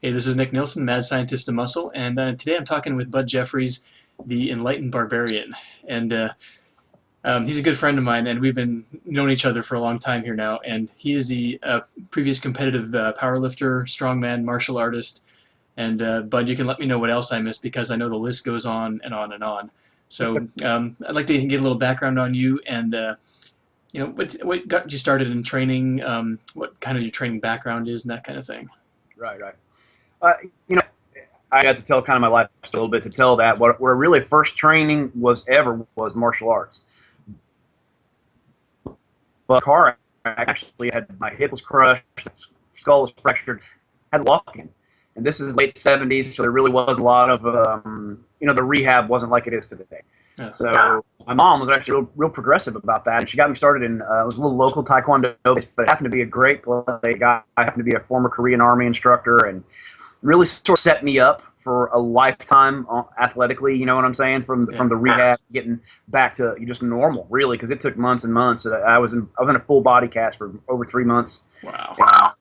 Hey, this is Nick Nilsson, Mad Scientist of Muscle, and today I'm talking with Bud Jeffries, the Enlightened Barbarian. And he's a good friend of mine, and we've been known each other for a long time here now. And he is the previous competitive powerlifter, strongman, martial artist. And Bud, you can let me know what else I missed because I know the list goes on and on and on. So I'd like to get a little background on you and what got you started in training, what kind of your training background is, and that kind of thing. Right, right. Uh, you know, I got to tell kind of my life a little bit to tell that. Where really first training was martial arts. But car actually had my hip was crushed, skull was fractured, had walking. And this is late 70s, so there really was a lot of, the rehab wasn't like it is today. Yeah. So my mom was actually real progressive about that, and she got me started in it was a little local taekwondo, but it happened to be a great place. I happened to be a former Korean Army instructor, and really sort of set me up for a lifetime athletically. You know what I'm saying? From the rehab, getting back to just normal, really, because it took months and months. I was in a full body cast for over 3 months. Wow.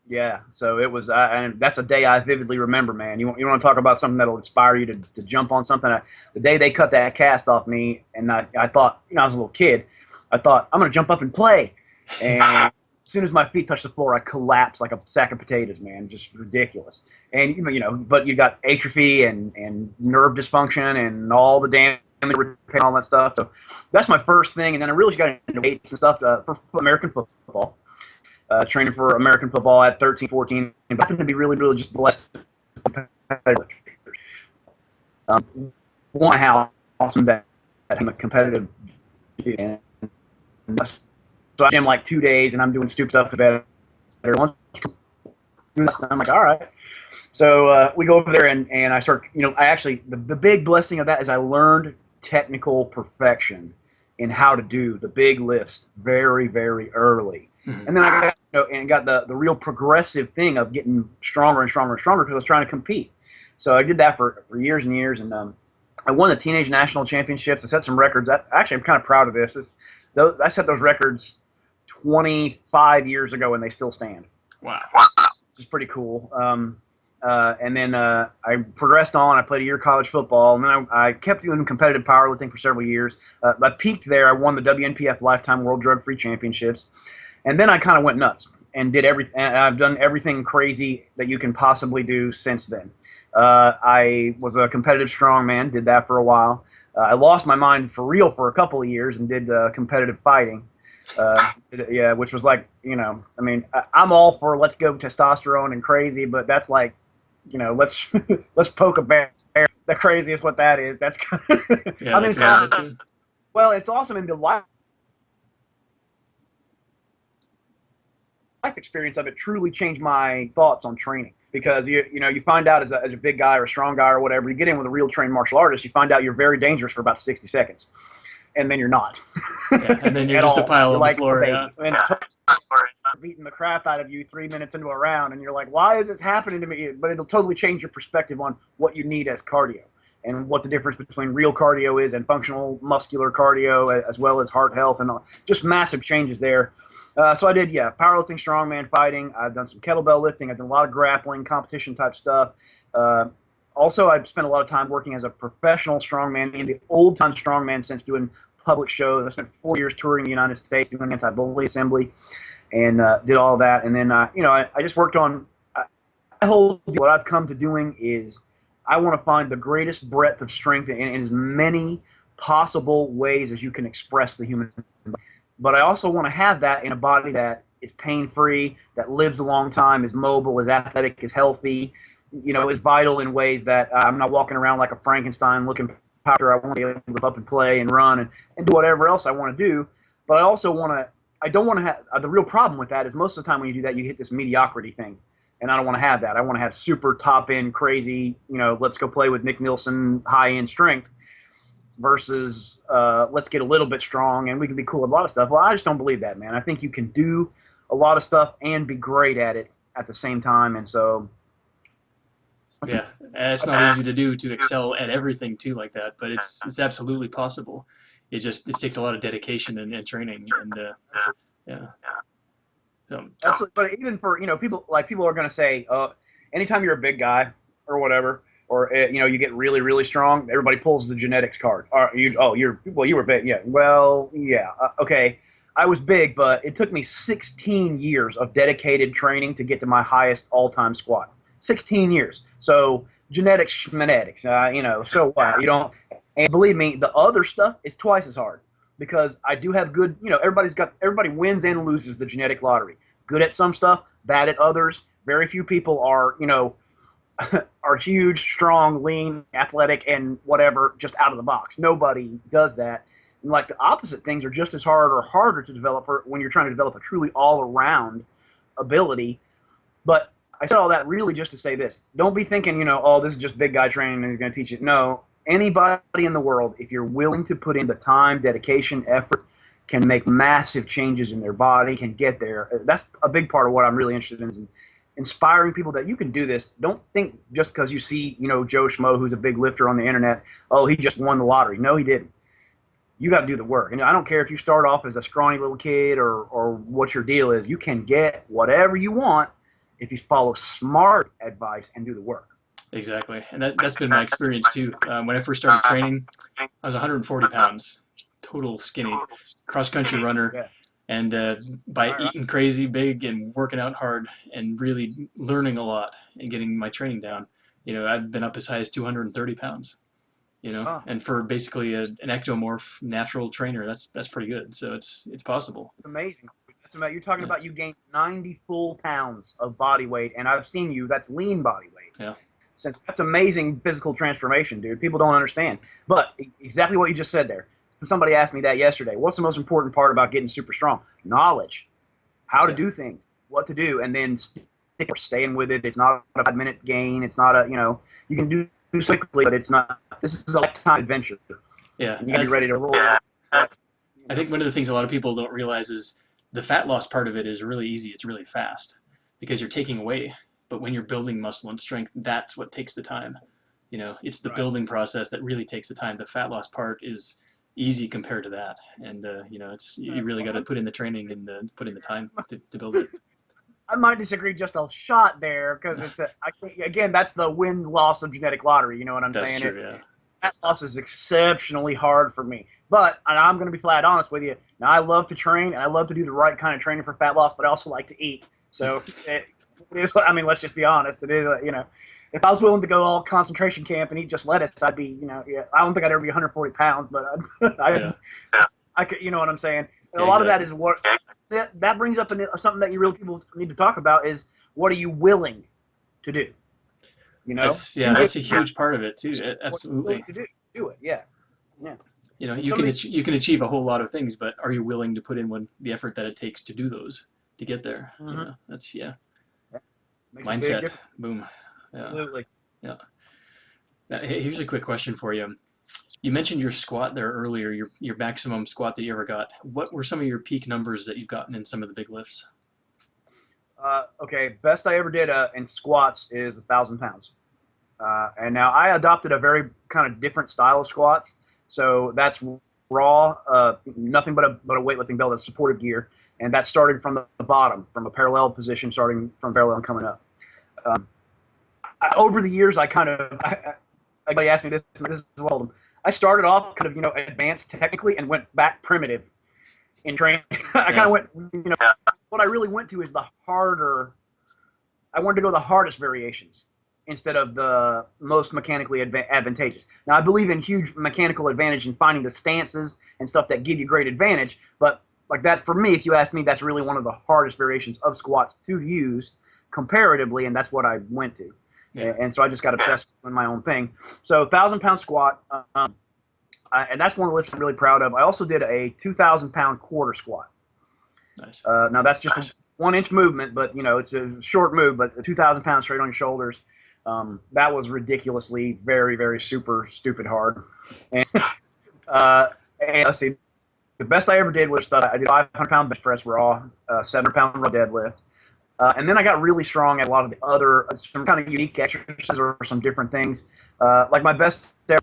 Yeah, so it was, and that's a day I vividly remember, man. You want to talk about something that'll inspire you to jump on something? The day they cut that cast off me, and I thought, I was a little kid, I thought, I'm going to jump up and play. And as soon as my feet touched the floor, I collapsed like a sack of potatoes, man. Just ridiculous. And, but you got atrophy and nerve dysfunction and all the damage, repair, and all that stuff. So that's my first thing. And then I really got into weights and stuff for American football. Training for American football at 13, 14, and happened to be really, really just blessed. One, how awesome that I'm a competitive. And so I gym like 2 days, and I'm doing stupid stuff to better. I'm like, all right. So we go over there, and I start. I actually the big blessing of that is I learned technical perfection in how to do the big lifts very, very early. Mm-hmm. And then I got the real progressive thing of getting stronger and stronger and stronger because I was trying to compete. So I did that for years and years, and I won the teenage national championships. I set some records. Actually, I'm kind of proud of this. I set those records 25 years ago, and they still stand. Wow, which is pretty cool. And then I progressed on. I played a year of college football, and then I kept doing competitive powerlifting for several years. I peaked there. I won the WNPF Lifetime World Drug Free Championships. And then I kind of went nuts and did everything. I've done everything crazy that you can possibly do since then. I was a competitive strongman, did that for a while. I lost my mind for real for a couple of years and did competitive fighting. Which was like, I'm all for let's go testosterone and crazy, but that's like, let's let's poke a bear. The craziest what that is. That's kind of, well, it's awesome in the life experience of it truly changed my thoughts on training, because you find out as a big guy or a strong guy or whatever, you get in with a real trained martial artist, you find out you're very dangerous for about 60 seconds, and then you're not. And then you're just a pile on the floor. And beating the crap out of you 3 minutes into a round, and you're like, why is this happening to me? But it'll totally change your perspective on what you need as cardio and what the difference between real cardio is and functional muscular cardio, as well as heart health, and all. Just massive changes there. So I did, powerlifting, strongman, fighting. I've done some kettlebell lifting. I've done a lot of grappling, competition type stuff. Also, I've spent a lot of time working as a professional strongman in the old time strongman sense, doing public shows. I spent 4 years touring the United States doing anti-bully assembly, and did all of that. And then, I just worked on what I've come to doing is I want to find the greatest breadth of strength in as many possible ways as you can express the human body. But I also want to have that in a body that is pain-free, that lives a long time, is mobile, is athletic, is healthy, is vital in ways that I'm not walking around like a Frankenstein-looking powder. I want to be able to live up and play and run and do whatever else I want to do. But I also I don't want to have, the real problem with that is most of the time when you do that, you hit this mediocrity thing. And I don't want to have that. I want to have super top-end, crazy, let's go play with Nick Nilsson high-end strength, versus let's get a little bit strong and we can be cool at a lot of stuff. Well, I just don't believe that, man. I think you can do a lot of stuff and be great at it at the same time. And so, yeah, it's not easy to do, to excel at everything too like that, but it's absolutely possible. It takes a lot of dedication and training, and So, absolutely. But even for people are going to say, anytime you're a big guy or whatever, or you get really really strong, everybody pulls the genetics card. You were big, yeah. Well, yeah, okay. I was big, but it took me 16 years of dedicated training to get to my highest all-time squat. 16 years. So genetics, schmanetics, so what? You don't. And believe me, the other stuff is twice as hard because I do have good. Everybody wins and loses the genetic lottery. Good at some stuff, bad at others. Very few people are, are huge, strong, lean, athletic, and whatever, just out of the box. Nobody does that. And like the opposite things are just as hard or harder to develop when you're trying to develop a truly all-around ability. But I said all that really just to say this. Don't be thinking, oh, this is just big guy training and he's going to teach you. No, anybody in the world, if you're willing to put in the time, dedication, effort, can make massive changes in their body, can get there. That's a big part of what I'm really interested in, is inspiring people that you can do this. Don't think just because you see, Joe Schmo, who's a big lifter on the internet, oh, he just won the lottery. No, he didn't. You got to do the work. And I don't care if you start off as a scrawny little kid or what your deal is. You can get whatever you want if you follow smart advice and do the work. Exactly. And that's been my experience too. When I first started training, I was 140 pounds, total skinny, cross-country runner. Yeah. And by eating crazy big and working out hard and really learning a lot and getting my training down, I've been up as high as 230 pounds, and for basically an ectomorph natural trainer, that's pretty good. So it's possible. It's amazing. You're talking about you gained 90 full pounds of body weight, and I've seen you. That's lean body weight. Yeah. That's amazing physical transformation, dude. People don't understand. But exactly what you just said there. Somebody asked me that yesterday. What's the most important part about getting super strong? Knowledge. How to do things, what to do, and then staying with it. It's not a 5-minute gain. It's not you can do quickly, but it's not. This is a lifetime adventure. Yeah. And you got to be ready to roll. I think one of the things a lot of people don't realize is the fat loss part of it is really easy. It's really fast because you're taking away. But when you're building muscle and strength, that's what takes the time. It's the building process that really takes the time. The fat loss part is easy compared to that, and you really got to put in the training and put in the time to build it. I might disagree just a shot there because again, that's the win-loss of genetic lottery. You know what I'm saying? That's true, yeah. Fat loss is exceptionally hard for me, but I'm going to be flat honest with you. Now, I love to train and I love to do the right kind of training for fat loss, but I also like to eat. So it is. Let's just be honest. It is. If I was willing to go all concentration camp and eat just lettuce, I'd be, I don't think I'd ever be 140 pounds, but I could, you know what I'm saying? And a lot of that is what that brings up something that you really people need to talk about is what are you willing to do? That's a huge part of it too. Absolutely. Do it, yeah. You can achieve a whole lot of things, but are you willing to put in the effort that it takes to do those to get there? Mm-hmm. That's mindset. Boom. Yeah. Absolutely. Yeah. Now, here's a quick question for you. You mentioned your squat there earlier, your maximum squat that you ever got. What were some of your peak numbers that you've gotten in some of the big lifts? Okay, best I ever did in squats is 1,000 pounds. And now I adopted a very kind of different style of squats. So that's raw, nothing but a weightlifting belt, that's supportive gear. And that started from the bottom, from a parallel position, starting from parallel and coming up. Over the years, everybody asked me this, and this is what I told them. I started off kind of, advanced technically and went back primitive in training. I kind of went, what I really went to is the harder, I wanted to go the hardest variations instead of the most mechanically advantageous. Now, I believe in huge mechanical advantage in finding the stances and stuff that give you great advantage, but like that, for me, if you ask me, that's really one of the hardest variations of squats to use comparatively, and that's what I went to. Yeah. And so I just got obsessed with my own thing. So 1,000-pound squat, and that's one of the lifts I'm really proud of. I also did a 2,000-pound quarter squat. Nice. Now that's just a 1-inch movement, but it's a short move. But 2,000 pounds straight on your shoulders, that was ridiculously, very, very super stupid hard. And, and let's see, the best I ever did was I did 500-pound bench press raw, 700-pound raw deadlift. And then I got really strong at a lot of the other, some kind of unique exercises or some different things. Like my best there.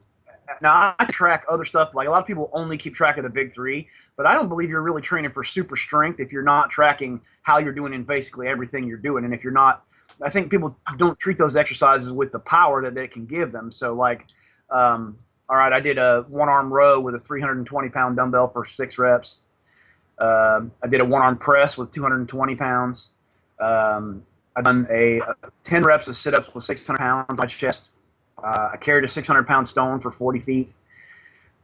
Now, I track other stuff. Like a lot of people only keep track of the big three, but I don't believe you're really training for super strength if you're not tracking how you're doing in basically everything you're doing. And if you're not I think people don't treat those exercises with the power that they can give them. So like, all right, I did a one arm row with a 320-pound dumbbell for 6 reps. I did a one arm press with 220 pounds. I've done a 10 reps of sit ups with 600 pounds on my chest. I carried a 600-pound stone for 40 feet.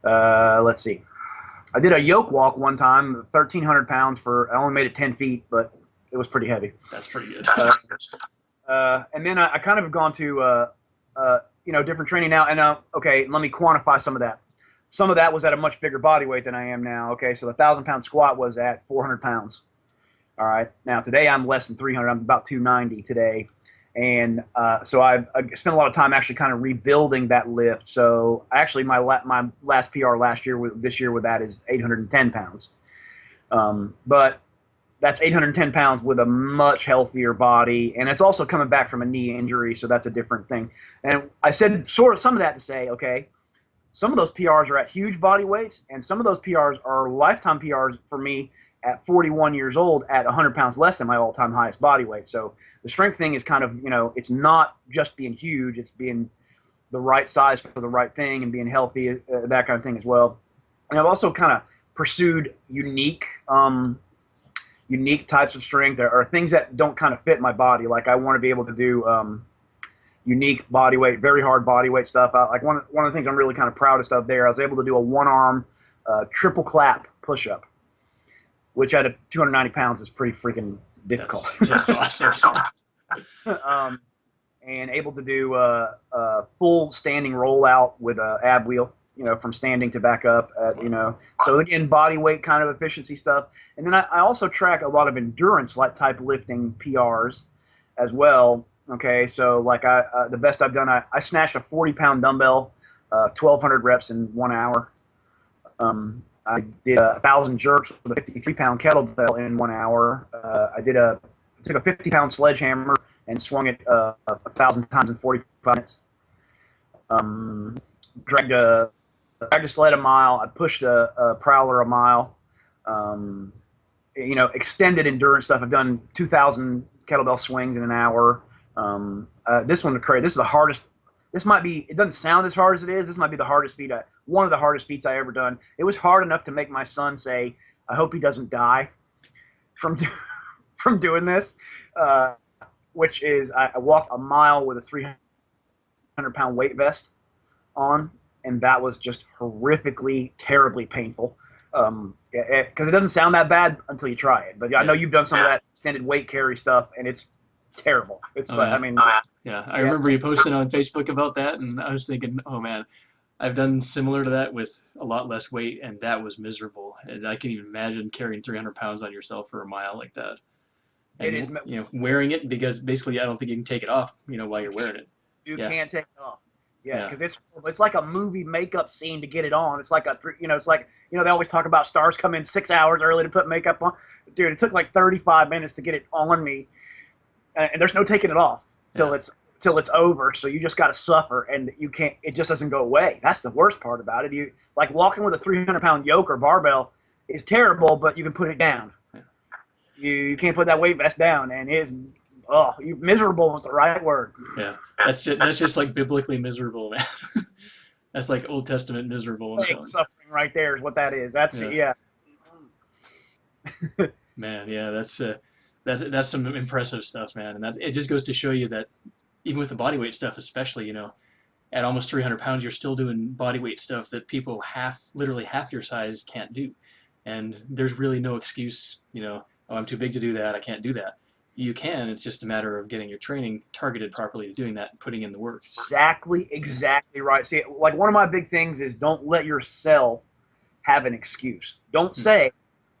Let's see. I did a yoke walk one time, 1,300 pounds I only made it 10 feet, but it was pretty heavy. That's pretty good. And then I kind of have gone to, different training now. And okay, let me quantify some of that. Some of that was at a much bigger body weight than I am now. Okay, so the 1,000-pound squat was at 400 pounds. All right. Now today I'm less than 300. I'm about 290 today. And so I spent a lot of time actually kind of rebuilding that lift. So actually my last PR this year with that is 810 pounds. But that's 810 pounds with a much healthier body. And it's also coming back from a knee injury. So that's a different thing. And I said sort of some of that to say, okay, some of those PRs are at huge body weights. And some of those PRs are lifetime PRs for me at 41 years old at 100 pounds less than my all-time highest body weight. So the strength thing is kind of, it's not just being huge, it's being the right size for the right thing and being healthy, that kind of thing as well. And I've also kind of pursued unique types of strength or things that don't kind of fit my body. Like I want to be able to do unique body weight, very hard body weight stuff. Like one of the things I'm really kind of proudest of there, I was able to do a one-arm triple clap push-up, which at 290 pounds is pretty freaking difficult. That's just awesome. And able to do a full standing rollout with a ab wheel, from standing to back up, So again, body weight kind of efficiency stuff. And then I also track a lot of endurance like type lifting PRs as well. Okay, so like the best I've done, I snatched a 40-pound dumbbell, 1,200 reps in 1 hour. I did 1,000 jerks with a 53-pound kettlebell in 1 hour. I took a 50-pound sledgehammer and swung it 1,000 times in 45 minutes. Dragged a sled a mile. I pushed a prowler a mile. Extended endurance stuff. I've done 2,000 kettlebell swings in an hour. This one, this is the hardest. This might be, it doesn't sound as hard as it is. This might be the hardest feat, one of the hardest feats I ever done. It was hard enough to make my son say, I hope he doesn't die from doing this, which is I walked a mile with a 300-pound weight vest on, and that was just horrifically, terribly painful. Because it doesn't sound that bad until you try it. But I know you've done some of that extended weight carry stuff, and it's terrible. It's I remember you posting on Facebook about that, and I was thinking, oh man, I've done similar to that with a lot less weight, and that was miserable. And I can even imagine carrying 300 pounds on yourself for a mile like that. And, it is, wearing it, because basically I don't think you can take it off, while you're wearing it. You can't take it off. Yeah, because it's like a movie makeup scene to get it on. It's like they always talk about stars come in 6 hours early to put makeup on. Dude, it took like 35 minutes to get it on me. And there's no taking it off till it's over. So you just got to suffer, and you can't. It just doesn't go away. That's the worst part about it. You like walking with a 300-pound yoke or barbell is terrible, but you can put it down. Yeah. You can't put that weight vest down, and you miserable is the right word. Yeah, that's just like biblically miserable, man. That's like Old Testament miserable. Suffering right there is what that is. That's Man, yeah, that's some impressive stuff, man. And it just goes to show you that even with the bodyweight stuff, especially, at almost 300 pounds, you're still doing bodyweight stuff that people literally half your size can't do. And there's really no excuse, oh, I'm too big to do that, I can't do that. You can, it's just a matter of getting your training targeted properly to doing that and putting in the work. Exactly right. See, like one of my big things is don't let yourself have an excuse. Don't say,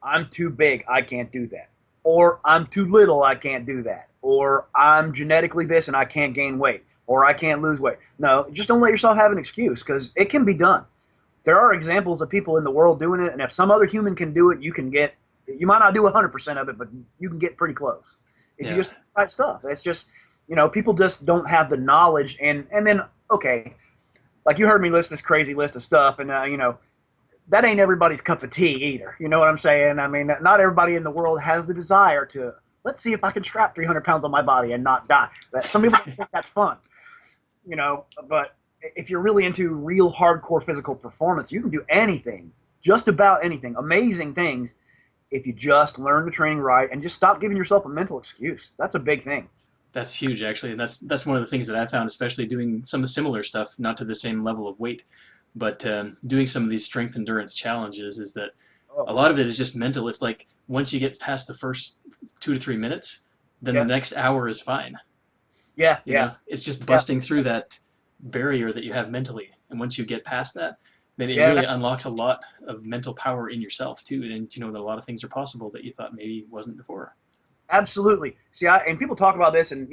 I'm too big, I can't do that. Or I'm too little, I can't do that. Or I'm genetically this and I can't gain weight. Or I can't lose weight. No, just don't let yourself have an excuse, because it can be done. There are examples of people in the world doing it, and if some other human can do it, you might not do 100% of it, but you can get pretty close. If you just do the right stuff. It's just, people just don't have the knowledge. And then, okay, like you heard me list this crazy list of stuff, and, that ain't everybody's cup of tea either. You know what I'm saying? I mean, not everybody in the world has the desire to let's see if I can strap 300 pounds on my body and not die. Some people don't think that's fun, but if you're really into real hardcore physical performance, you can do anything, just about anything, amazing things, if you just learn the training right and just stop giving yourself a mental excuse. That's a big thing. That's huge, actually, and that's one of the things that I found, especially doing some similar stuff, not to the same level of weight, but doing some of these strength endurance challenges, is that Oh, a lot of it is just mental. It's like once you get past the first 2 to 3 minutes, then the yeah, next hour is fine. yeah, You yeah, know, it's just yeah, busting through that barrier that you have mentally, and once you get past that, then it yeah. really unlocks a lot of mental power in yourself too, and that a lot of things are possible that you thought maybe wasn't before. Absolutely. See, and people talk about this, and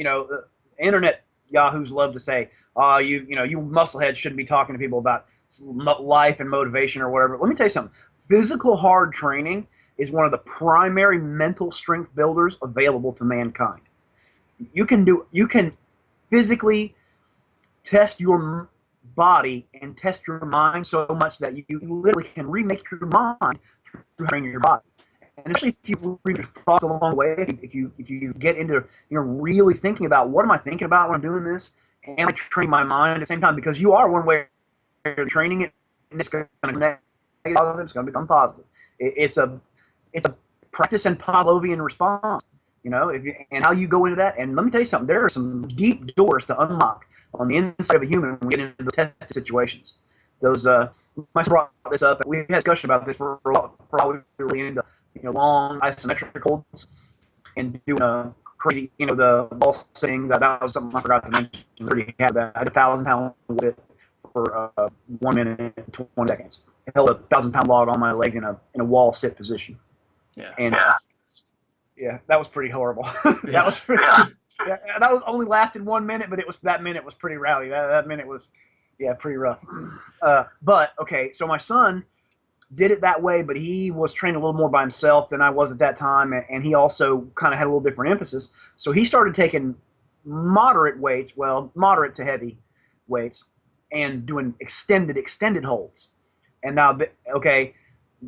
internet yahoos love to say, you muscleheads shouldn't be talking to people about life and motivation or whatever. Let me tell you something. Physical hard training is one of the primary mental strength builders available to mankind. You can physically test your body and test your mind so much that you literally can remake your mind through training your body. And especially if you read your thoughts along the way, if you get into really thinking about what am I thinking about when I'm doing this, and I train my mind at the same time, because you are one way you're training it, and it's going to negative, it's going to become positive. It's a practice and Pavlovian response, and how you go into that. And let me tell you something, there are some deep doors to unlock on the inside of a human when we get into the test situations. Those my son brought this up, and we had a discussion about this for a while. We were really into long isometric holds and doing crazy, the ball things. That was something I forgot to mention. I already had that. I had a 1,000-pound lift for 1 minute and 20 seconds. I held a 1,000-pound log on my leg in a wall sit position. Yeah. And yeah, that was pretty horrible. That Yeah. was pretty. Yeah, that was only lasted 1 minute, but that minute was pretty rowdy. That minute was, yeah, pretty rough. But okay, so my son did it that way, but he was trained a little more by himself than I was at that time, and he also kind of had a little different emphasis. So he started taking moderate weights, moderate to heavy weights, and doing extended holds. And now, okay,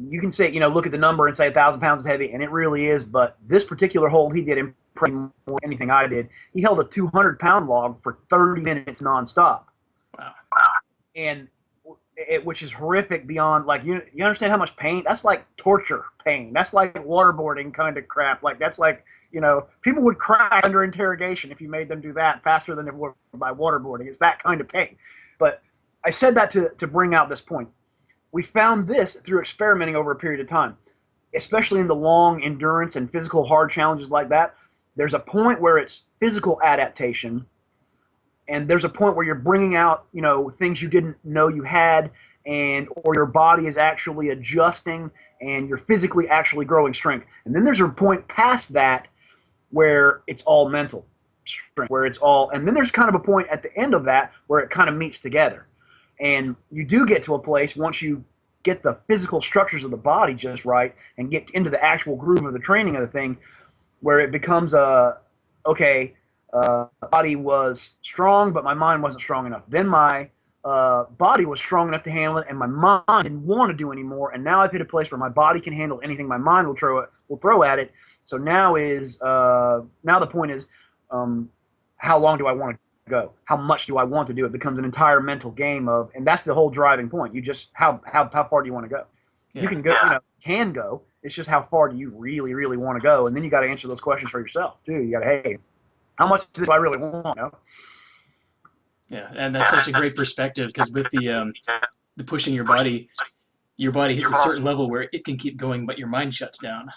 you can say, look at the number and say 1,000 pounds is heavy, and it really is. But this particular hold he did impressed more than anything I did. He held a 200-pound log for 30 minutes nonstop. Wow. And which is horrific beyond, like, you understand how much pain that's like, torture pain. That's like waterboarding kind of crap. Like, that's like, people would cry under interrogation if you made them do that faster than they would by waterboarding. It's that kind of pain. But I said that to bring out this point. We found this through experimenting over a period of time, especially in the long endurance and physical hard challenges like that. There's a point where it's physical adaptation, and there's a point where you're bringing out, things you didn't know you had, or your body is actually adjusting, and you're physically actually growing strength. And then there's a point past that where it's all mental strength, and then there's kind of a point at the end of that where it kind of meets together. And you do get to a place, once you get the physical structures of the body just right and get into the actual groove of the training of the thing, where it becomes okay, body was strong, but my mind wasn't strong enough. Then my body was strong enough to handle it, and my mind didn't want to do anymore. And now I've hit a place where my body can handle anything my mind will throw at it. So now the point is, how long do I want to go? How much do I want to do? It becomes an entire mental game of, and that's the whole driving point. You just how far do you want to go? You Yeah. can go, can go. It's just how far do you really, really want to go? And then you got to answer those questions for yourself too. You got to, hey, how much do I really want? Yeah, and that's such a great perspective, because with the pushing your body hits a certain level where it can keep going, but your mind shuts down.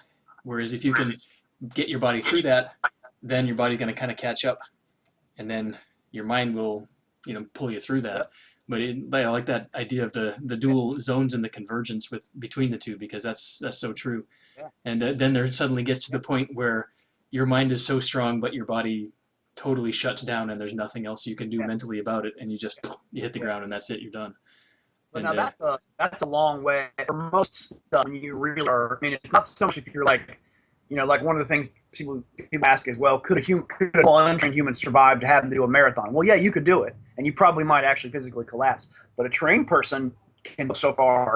Whereas if you can get your body through that, then your body's going to kind of catch up, and then your mind will, pull you through that. But I like that idea of the dual zones and the convergence between the two, because that's so true. Yeah. And then there suddenly gets to the point where your mind is so strong, but your body totally shuts down, and there's nothing else you can do mentally about it, and you hit the ground, and that's it, you're done. But And now that's a long way for most stuff. When you really are, I mean, it's not so much if you're like, like one of the things people ask is, well, could a untrained human survive to have to do a marathon? Well, yeah, you could do it, and you probably might actually physically collapse. But a trained person can go so far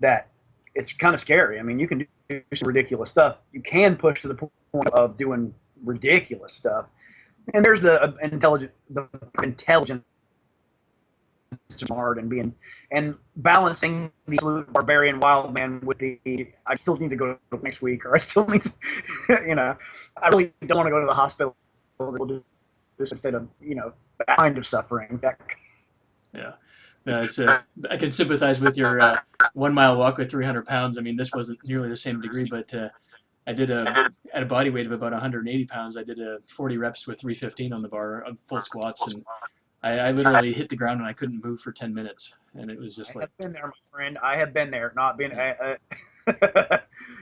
that it's kind of scary. I mean, you can do some ridiculous stuff. You can push to the point point of doing ridiculous stuff. And there's the intelligent smart and being and balancing the absolute barbarian wild man with the I still need to go next week, or I still need to, I really don't want to go to the hospital instead of that kind of suffering. Yeah. No, it's I can sympathize with your 1 mile walk with 300 pounds. I mean, this wasn't nearly the same degree, but I did at a body weight of about 180 pounds. I did 40 reps with 315 on the bar of full squats, and I literally hit the ground and I couldn't move for 10 minutes, and it was just I like, have been there, my friend. I have been there. Not been. yeah,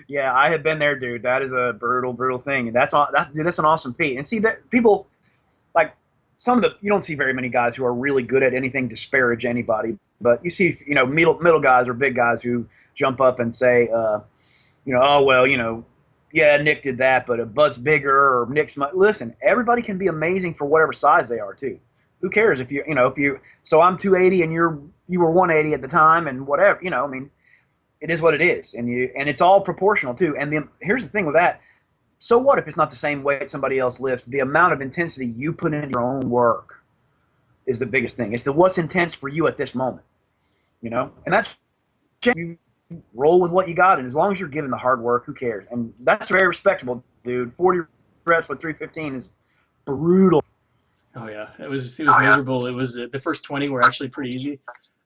Yeah, I have been there, dude. That is a brutal thing, and that's an awesome feat. And see that people like you don't see very many guys who are really good at anything disparage anybody, but you see middle guys or big guys who jump up and say oh well yeah, Nick did that, but Bud's bigger, or Nick's listen, everybody can be amazing for whatever size they are too. Who cares if so I'm 280 and you were 180 at the time, and whatever, I mean, it is what it is, and it's all proportional too. And here's the thing with that. So what if it's not the same weight somebody else lifts? The amount of intensity you put into your own work is the biggest thing. It's what's intense for you at this moment, and that's you roll with what you got, and as long as you're giving the hard work, who cares? And that's very respectable, dude. 40 reps with 315 is brutal. oh yeah, it was miserable. It was the first 20 were actually pretty easy,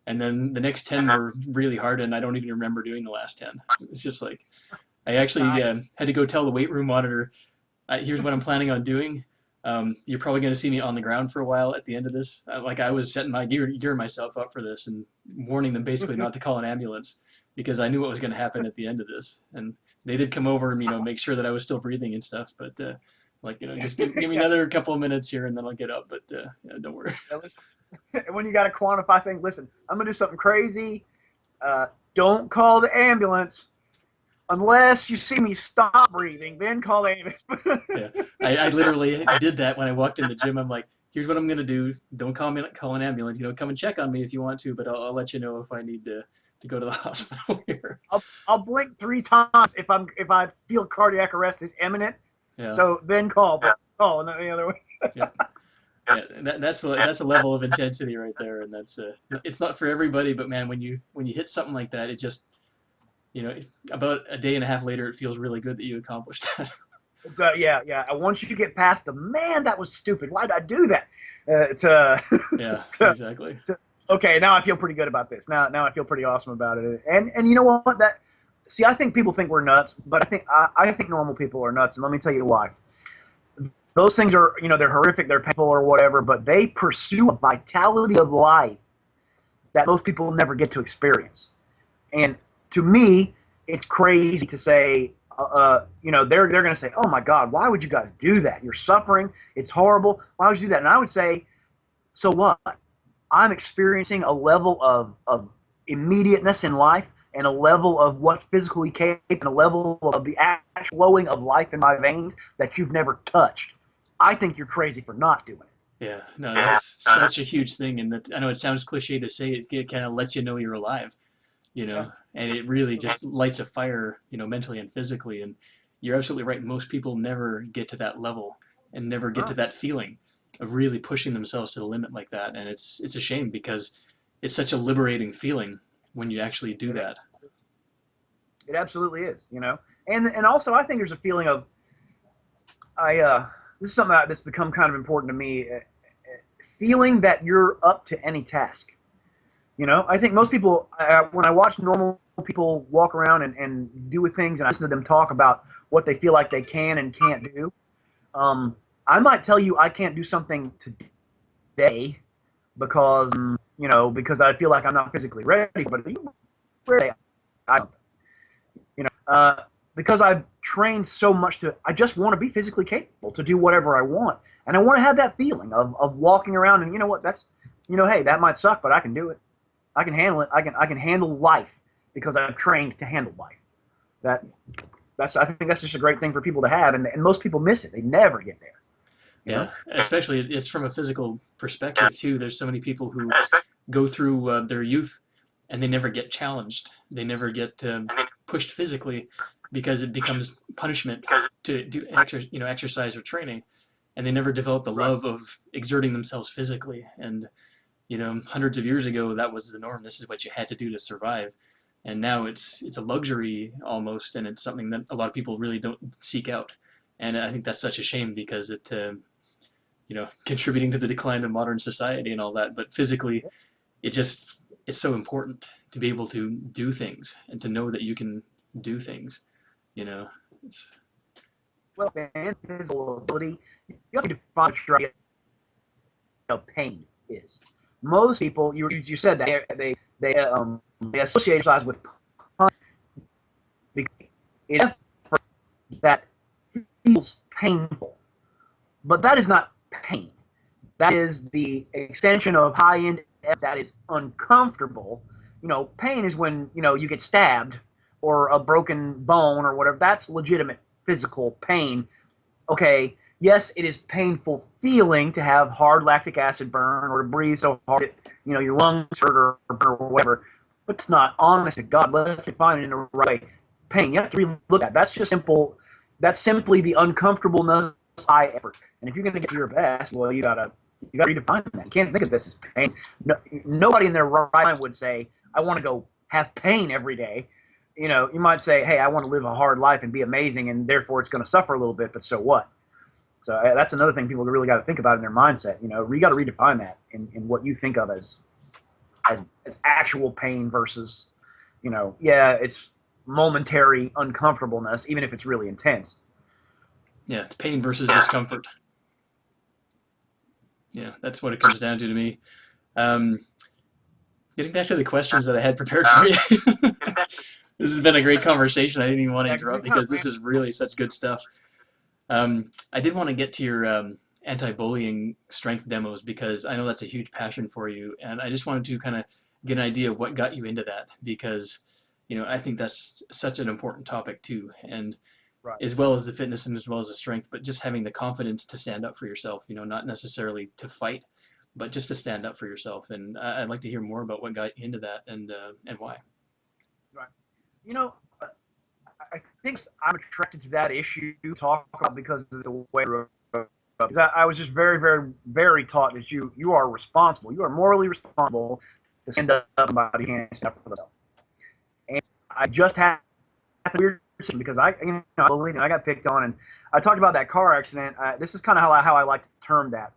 and then the next 10 were really hard, and I don't even remember doing the last 10. It's just like I actually Nice. had to go tell the weight room monitor, here's what I'm planning on doing. You're probably going to see me on the ground for a while at the end of this. Like I was setting my gearing myself up for this and warning them basically not to call an ambulance because I knew what was going to happen at the end of this. And they did come over and make sure that I was still breathing and stuff. But just give me another couple of minutes here and then I'll get up. But don't worry. Now, listen, when you got to quantify things, listen, I'm gonna do something crazy. Don't call the ambulance. Unless you see me stop breathing, then call the ambulance. Yeah, I literally did that when I walked in the gym. I'm like, here's what I'm gonna do. Don't call an ambulance. Come and check on me if you want to, but I'll let you know if I need to go to the hospital here. I'll blink 3 times if I feel cardiac arrest is imminent. Yeah. So then call, but call and the other way. Yeah. Yeah, that's a level of intensity right there, and that's it's not for everybody. But man, when you hit something like that, it just about a day and a half later, it feels really good that you accomplished that. Yeah. Once you get past man, that was stupid. Why did I do that? Yeah, exactly. Okay, now I feel pretty good about this. Now I feel pretty awesome about it. And you know what? I think people think we're nuts, but I think normal people are nuts, and let me tell you why. Those things are, they're horrific, they're painful or whatever, but they pursue a vitality of life that most people never get to experience. And to me, it's crazy to say, they're going to say, oh my God, why would you guys do that? You're suffering. It's horrible. Why would you do that? And I would say, so what? I'm experiencing a level of immediateness in life and a level of what's physically capable and a level of the actual flowing of life in my veins that you've never touched. I think you're crazy for not doing it. Yeah, no, that's such a huge thing, and that I know it sounds cliche to say it kind of lets you know you're alive. Yeah. And it really just lights a fire, mentally and physically. And you're absolutely right. Most people never get to that level and never get to that feeling of really pushing themselves to the limit like that. And it's a shame because it's such a liberating feeling when you actually do that. It absolutely is, And also I think there's a feeling of this is something that's become kind of important to me, feeling that you're up to any task. I think most people, when I watch normal people walk around and do things, and I listen to them talk about what they feel like they can and can't do, I might tell you I can't do something today because I feel like I'm not physically ready. But because I've trained so much I just want to be physically capable to do whatever I want, and I want to have that feeling of walking around and hey, that might suck, but I can do it. I can handle it. I can handle life because I've trained to handle life. I think that's just a great thing for people to have, and most people miss it. They never get there. Yeah, especially it's from a physical perspective too. There's so many people who go through their youth and they never get challenged. They never get pushed physically, because it becomes punishment to do exercise or training, and they never develop the Right. love of exerting themselves physically. And hundreds of years ago, that was the norm. This is what you had to do to survive. And now it's a luxury almost, and it's something that a lot of people really don't seek out. And I think that's such a shame because it, contributing to the decline of modern society and all that. But physically, it just is so important to be able to do things and to know that you can do things. You know, it's Well, and physical ability, you have to define what pain is. Most people, you said that they associate exercise with punishment because it's effort that feels painful, but that is not pain. That is the extension of high end effort that is uncomfortable. Pain is when you get stabbed or a broken bone or whatever. That's legitimate physical pain. Okay, yes, it is painful feeling to have hard lactic acid burn or to breathe so hard that your lungs hurt or whatever. But it's not, honest to God. Let's define it in the right way. Pain. You have to really look at. That's just simple. That's simply the uncomfortableness high effort. And if you're going to get to your best, well, you gotta redefine that. You can't think of this as pain. No, nobody in their right mind would say, "I want to go have pain every day." You might say, "Hey, I want to live a hard life and be amazing, and therefore it's going to suffer a little bit, but so what?" So that's another thing people really got to think about in their mindset. You got to redefine that in what you think of as actual pain versus, yeah, it's momentary uncomfortableness, even if it's really intense. yeah, it's pain versus discomfort. Yeah, that's what it comes down to me. Um, Getting back to the questions that I had prepared for you. This has been a great conversation. I didn't even want to Yeah, interrupt because this is really such good stuff. I did want to get to your anti-bullying strength demos because I know that's a huge passion for you, and I just wanted to kind of get an idea of what got you into that because I think that's such an important topic too, and right. as well as the fitness and as well as the strength, but just having the confidence to stand up for yourself. Not necessarily to fight, but just to stand up for yourself. And I'd like to hear more about what got you into that and why. Right. You know, I think I'm attracted to that issue talk about because of the way I was just very, very, very taught that you are responsible. You are morally responsible to stand up for somebody who can't stand up for themselves. And I just had a weird situation because I got picked on, and I talked about that car accident. This is kind of how I like to term that.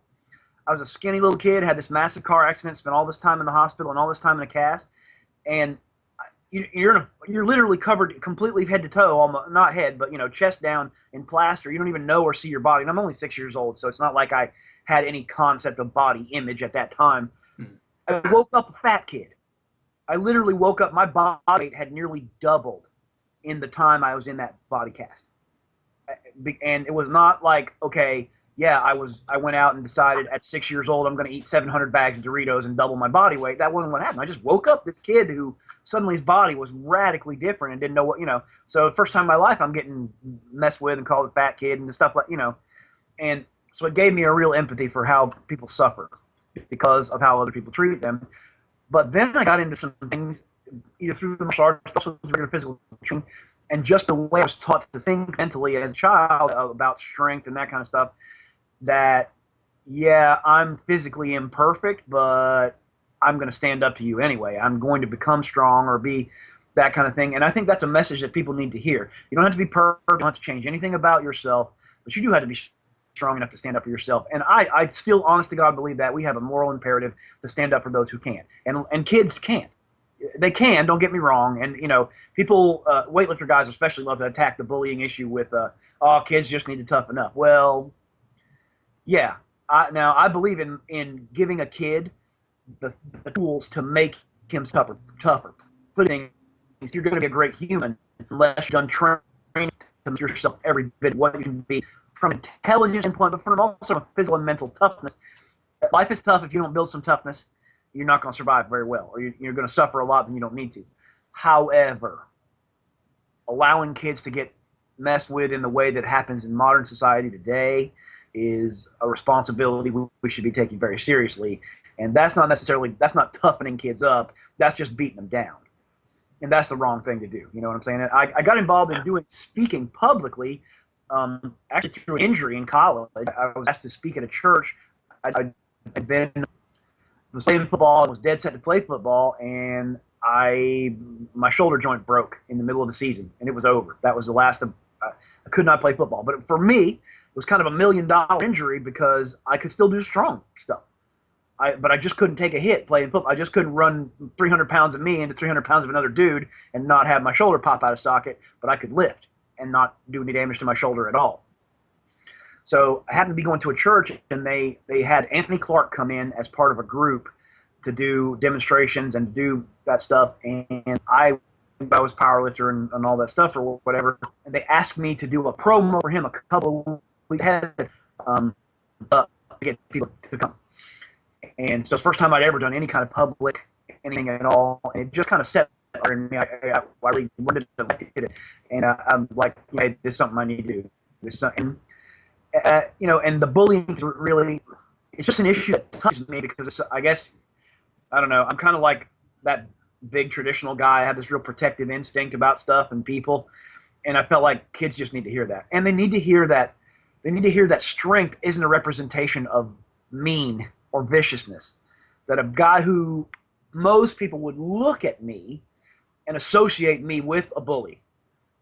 I was a skinny little kid, had this massive car accident, spent all this time in the hospital and all this time in a cast, and you're literally covered completely head to toe, almost not head, but chest down in plaster. You don't even know or see your body. And I'm only 6 years old, so it's not like I had any concept of body image at that time. Mm. I woke up a fat kid. I literally woke up. My body weight had nearly doubled in the time I was in that body cast, and it was not like, okay, yeah, I went out and decided at 6 years old I'm going to eat 700 bags of Doritos and double my body weight. That wasn't what happened. I just woke up this kid who suddenly his body was radically different and didn't know what. So the first time in my life I'm getting messed with and called a fat kid and stuff like. And so it gave me a real empathy for how people suffer because of how other people treat them. But then I got into some things either through the martial arts, also through regular physical training, and just the way I was taught to think mentally as a child about strength and that kind of stuff. That, yeah, I'm physically imperfect, but I'm going to stand up to you anyway. I'm going to become strong or be that kind of thing. And I think that's a message that people need to hear. You don't have to be perfect. You don't have to change anything about yourself, but you do have to be strong enough to stand up for yourself. And I still, honest to God, believe that we have a moral imperative to stand up for those who can't. And kids can't. They can, don't get me wrong. And, people, weightlifter guys especially love to attack the bullying issue with, kids just need to toughen up. Well, yeah. Now, I believe in giving a kid the tools to make him tougher. Putting you're going to be a great human unless you're done training to make yourself every bit what you can be from an intelligence standpoint, but from also a physical and mental toughness. Life is tough. If you don't build some toughness, you're not going to survive very well, or you're going to suffer a lot than you don't need to. However, allowing kids to get messed with in the way that happens in modern society today is a responsibility we should be taking very seriously. And that's not toughening kids up. That's just beating them down. and that's the wrong thing to do. You know what I'm saying? I got involved in doing speaking publicly, actually through an injury in college. I was asked to speak at a church. I'd been was playing football. I was dead set to play football, and my shoulder joint broke in the middle of the season, and it was over. That was the last of. I could not play football, but for me, it was kind of $1 million injury because I could still do strong stuff. But I just couldn't take a hit playing football. I just couldn't run 300 pounds of me into 300 pounds of another dude and not have my shoulder pop out of socket, but I could lift and not do any damage to my shoulder at all. So I happened to be going to a church, and they had Anthony Clark come in as part of a group to do demonstrations and do that stuff. And I was powerlifter and all that stuff or whatever. And they asked me to do a promo for him a couple of weeks ahead to get people to come. And so it's the first time I'd ever done any kind of public anything at all. And it just kind of set in me. I really wanted to like it. And I'm like, yeah, this is something I need to do. This is something. You know, and the bullying really, it's just an issue that touches me because it's, I guess, I don't know, I'm kind of like that big traditional guy. I have this real protective instinct about stuff and people, and I felt like kids just need to hear that. And they need to hear that, strength isn't a representation of mean or viciousness. That a guy who most people would look at me and associate me with a bully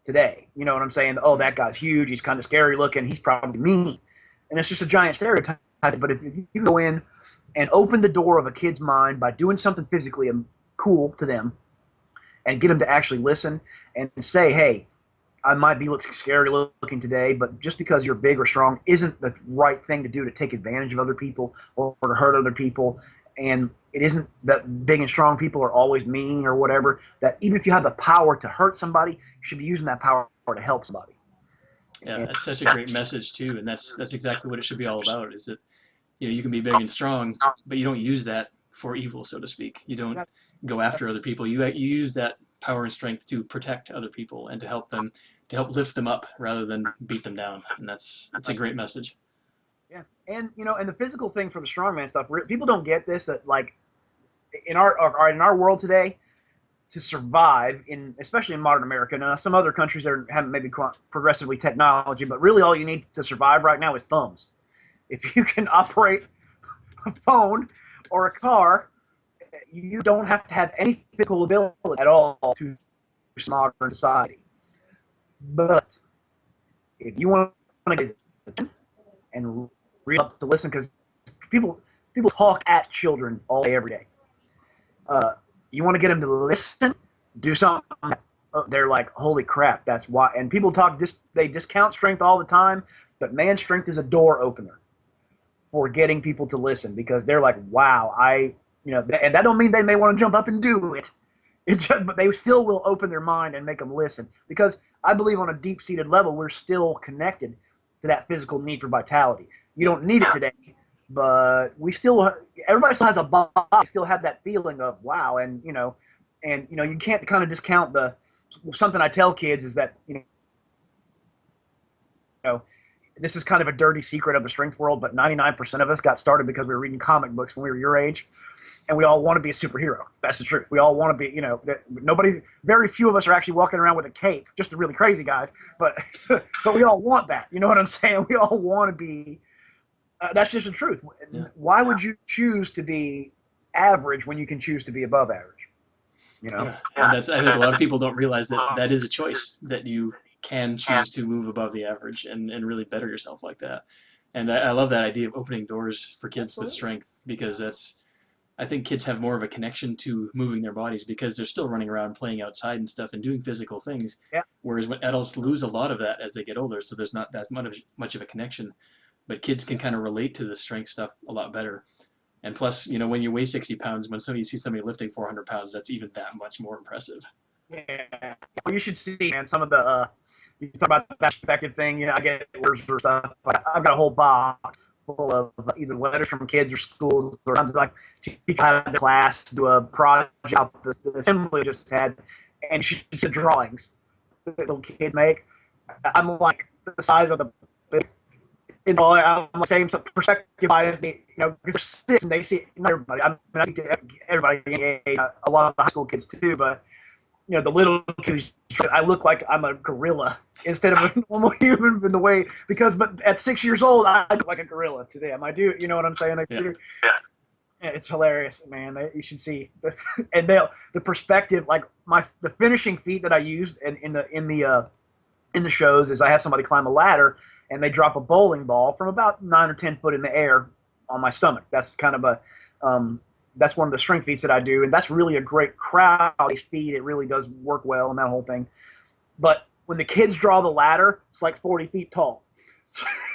today. You know what I'm saying? Oh, that guy's huge. He's kind of scary looking. He's probably mean. And it's just a giant stereotype. But if you go in and open the door of a kid's mind by doing something physically cool to them and get them to actually listen and say, hey, I might be looking scary looking today, but just because you're big or strong isn't the right thing to do to take advantage of other people or to hurt other people. And it isn't that big and strong people are always mean or whatever, that even if you have the power to hurt somebody, you should be using that power to help somebody. Yeah, that's such a great message too, and that's exactly what it should be all about. Is that you can be big and strong, but you don't use that for evil, so to speak. You don't go after other people. You use that power and strength to protect other people and to help lift them up rather than beat them down. And that's a great message. Yeah, and and the physical thing for the strongman stuff, people don't get this, that like in our world today, to survive especially in modern America. Now, some other countries that have maybe progressively technology, but really all you need to survive right now is thumbs. If you can operate a phone or a car, you don't have to have any physical ability at all to modern society. But if you want to get and read up to listen, because people talk at children all day, every day. You want to get them to listen, do something. They're like, holy crap, that's why. And people they discount strength all the time, but man, strength is a door opener for getting people to listen, because they're like, wow, and that don't mean they may want to jump up and do it. But they still will open their mind and make them listen, because I believe on a deep-seated level, we're still connected to that physical need for vitality. You don't need it today, but everybody still has a body, still have that feeling of wow, and you can't kind of discount something I tell kids is that this is kind of a dirty secret of the strength world, but 99% of us got started because we were reading comic books when we were your age, and we all want to be a superhero. That's the truth. We all want to be, very few of us are actually walking around with a cape, just the really crazy guys, but we all want that. You know what I'm saying? We all want to be. That's just the truth. Yeah. Why would you choose to be average when you can choose to be above average? Yeah. And I think a lot of people don't realize that is a choice, that you can choose to move above the average and really better yourself like that. And I love that idea of opening doors for kids with strength, because I think kids have more of a connection to moving their bodies because they're still running around playing outside and stuff and doing physical things. Yeah. Whereas when adults lose a lot of that as they get older, so there's not that much of a connection. But kids can kind of relate to the strength stuff a lot better. And plus, when you weigh 60 pounds, when you see somebody lifting 400 pounds, that's even that much more impressive. Yeah. Well, you should see, man, some of the, you talk about that perspective thing, I get orders or stuff. I've got a whole box full of either letters from kids or schools, or sometimes like teach how to class, do a project the assembly just had, and she said drawings that little kids make. I'm like the size of the, I'm the same perspective bias, because they're 6 and they see, not everybody, I think everybody, a lot of the high school kids too, but the little kids, I look like I'm a gorilla instead of a normal human in the way, but at 6 years old, I look like a gorilla to them. I do, you know what I'm saying? Yeah. It's hilarious, man. You should see, and the perspective, like the finishing feat that I used in the shows is I have somebody climb a ladder and they drop a bowling ball from about 9 or 10 foot in the air on my stomach. That's kind of that's one of the strength feats that I do, and that's really a great crowd feat. It really does work well and that whole thing. But when the kids draw the ladder, it's like 40 feet tall.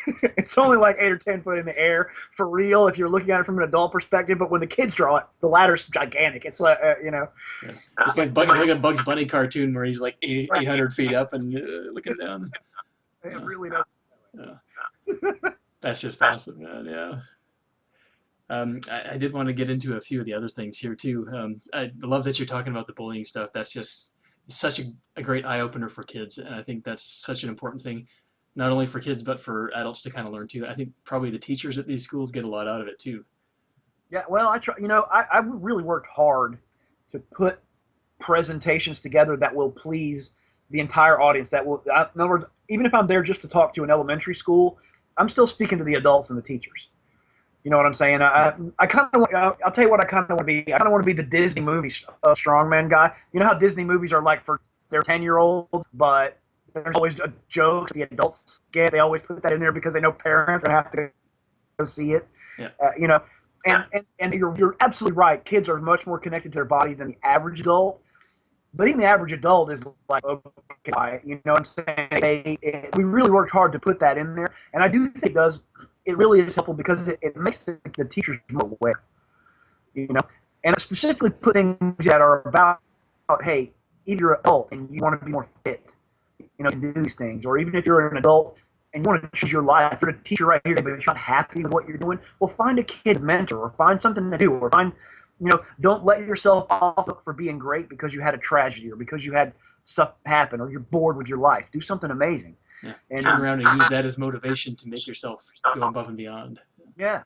It's only like 8 or 10 foot in the air for real if you're looking at it from an adult perspective. But when the kids draw it, the ladder's gigantic. It's like Yeah. It's like like a Bugs Bunny cartoon where he's like 800 feet up and looking down. It really does. Yeah. That's just awesome, man. Yeah. I did want to get into a few of the other things here too. I love that you're talking about the bullying stuff. That's just such a great eye opener for kids, and I think that's such an important thing, not only for kids but for adults to kind of learn too. I think probably the teachers at these schools get a lot out of it too. Yeah, well, I try. I really worked hard to put presentations together that will please the entire audience. In other words, even if I'm there just to talk to an elementary school, I'm still speaking to the adults and the teachers. You know what I'm saying? I kind of, I'll tell you what I kind of want to be. I kind of want to be the Disney movie strongman guy. You know how Disney movies are like for their 10-year-olds, but there's always a joke the adults get. They always put that in there because they know parents are going to have to go see it. Yeah. And you're absolutely right. Kids are much more connected to their body than the average adult. But even the average adult is like, okay, you know what I'm saying? We really worked hard to put that in there, and I do think it really is helpful because it makes the teachers more aware, and specifically put things that are about, hey, if you're an adult and you want to be more fit, to do these things, or even if you're an adult and you want to choose your life, you're a teacher right here, but you're not happy with what you're doing, well, find a kid mentor or find something to do, or don't let yourself off for being great because you had a tragedy or because you had stuff happen or you're bored with your life. Do something amazing. Yeah. And turn around and use that as motivation to make yourself go above and beyond. Yeah.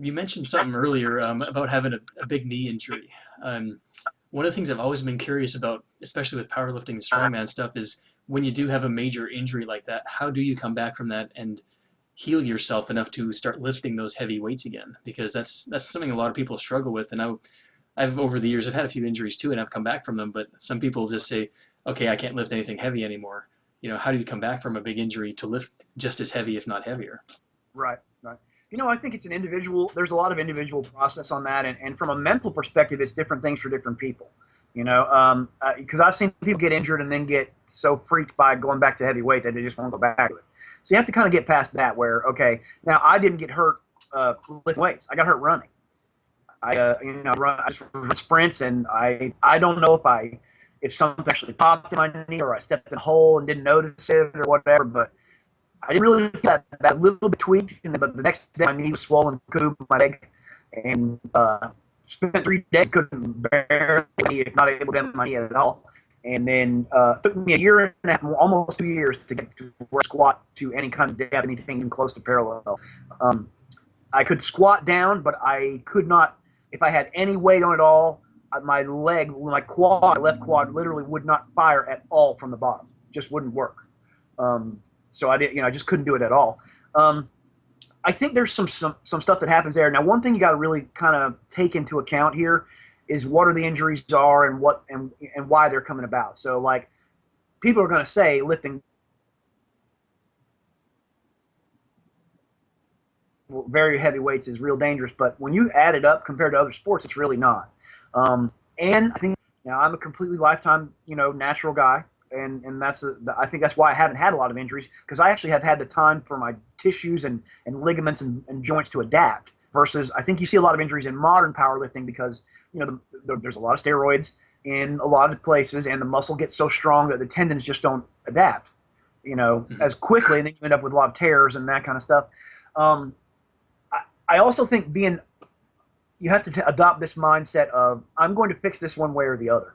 You mentioned something earlier about having a big knee injury. One of the things I've always been curious about, especially with powerlifting and strongman stuff, is when you do have a major injury like that, how do you come back from that and heal yourself enough to start lifting those heavy weights again? Because that's something a lot of people struggle with. And I've over the years, I've had a few injuries too, and I've come back from them. But some people just say, okay, I can't lift anything heavy anymore. How do you come back from a big injury to lift just as heavy, if not heavier? Right. I think it's there's a lot of individual process on that. And from a mental perspective, it's different things for different people, because I've seen people get injured and then get so freaked by going back to heavy weight that they just won't go back to it. So you have to kind of get past that where, okay, now I didn't get hurt lifting weights. I got hurt running. I just run sprints, and I don't know if something actually popped in my knee or I stepped in a hole and didn't notice it or whatever, but I didn't really feel that little bit tweaked, but the next day my knee was swollen, couldn't move my leg, and spent 3 days, couldn't barely, not able to bend my knee at all. And then it took me a year and a half, almost 2 years to get to squat to any kind of depth, anything even close to parallel. I could squat down, but I could not, if I had any weight on it all, my leg, my left quad literally would not fire at all from the bottom. Just wouldn't work. So I just couldn't do it at all. I think there's some stuff that happens there. Now, one thing you got to really kind of take into account here is what are the injuries are and what and why they're coming about. So, like, people are going to say lifting very heavy weights is real dangerous, but when you add it up compared to other sports, it's really not. And I think I'm a completely lifetime, natural guy. And I think that's why I haven't had a lot of injuries, because I actually have had the time for my tissues and ligaments and joints to adapt, versus I think you see a lot of injuries in modern powerlifting because, there's a lot of steroids in a lot of places and the muscle gets so strong that the tendons just don't adapt, as quickly, and then you end up with a lot of tears and that kind of stuff. I also think you have to adopt this mindset of, I'm going to fix this one way or the other.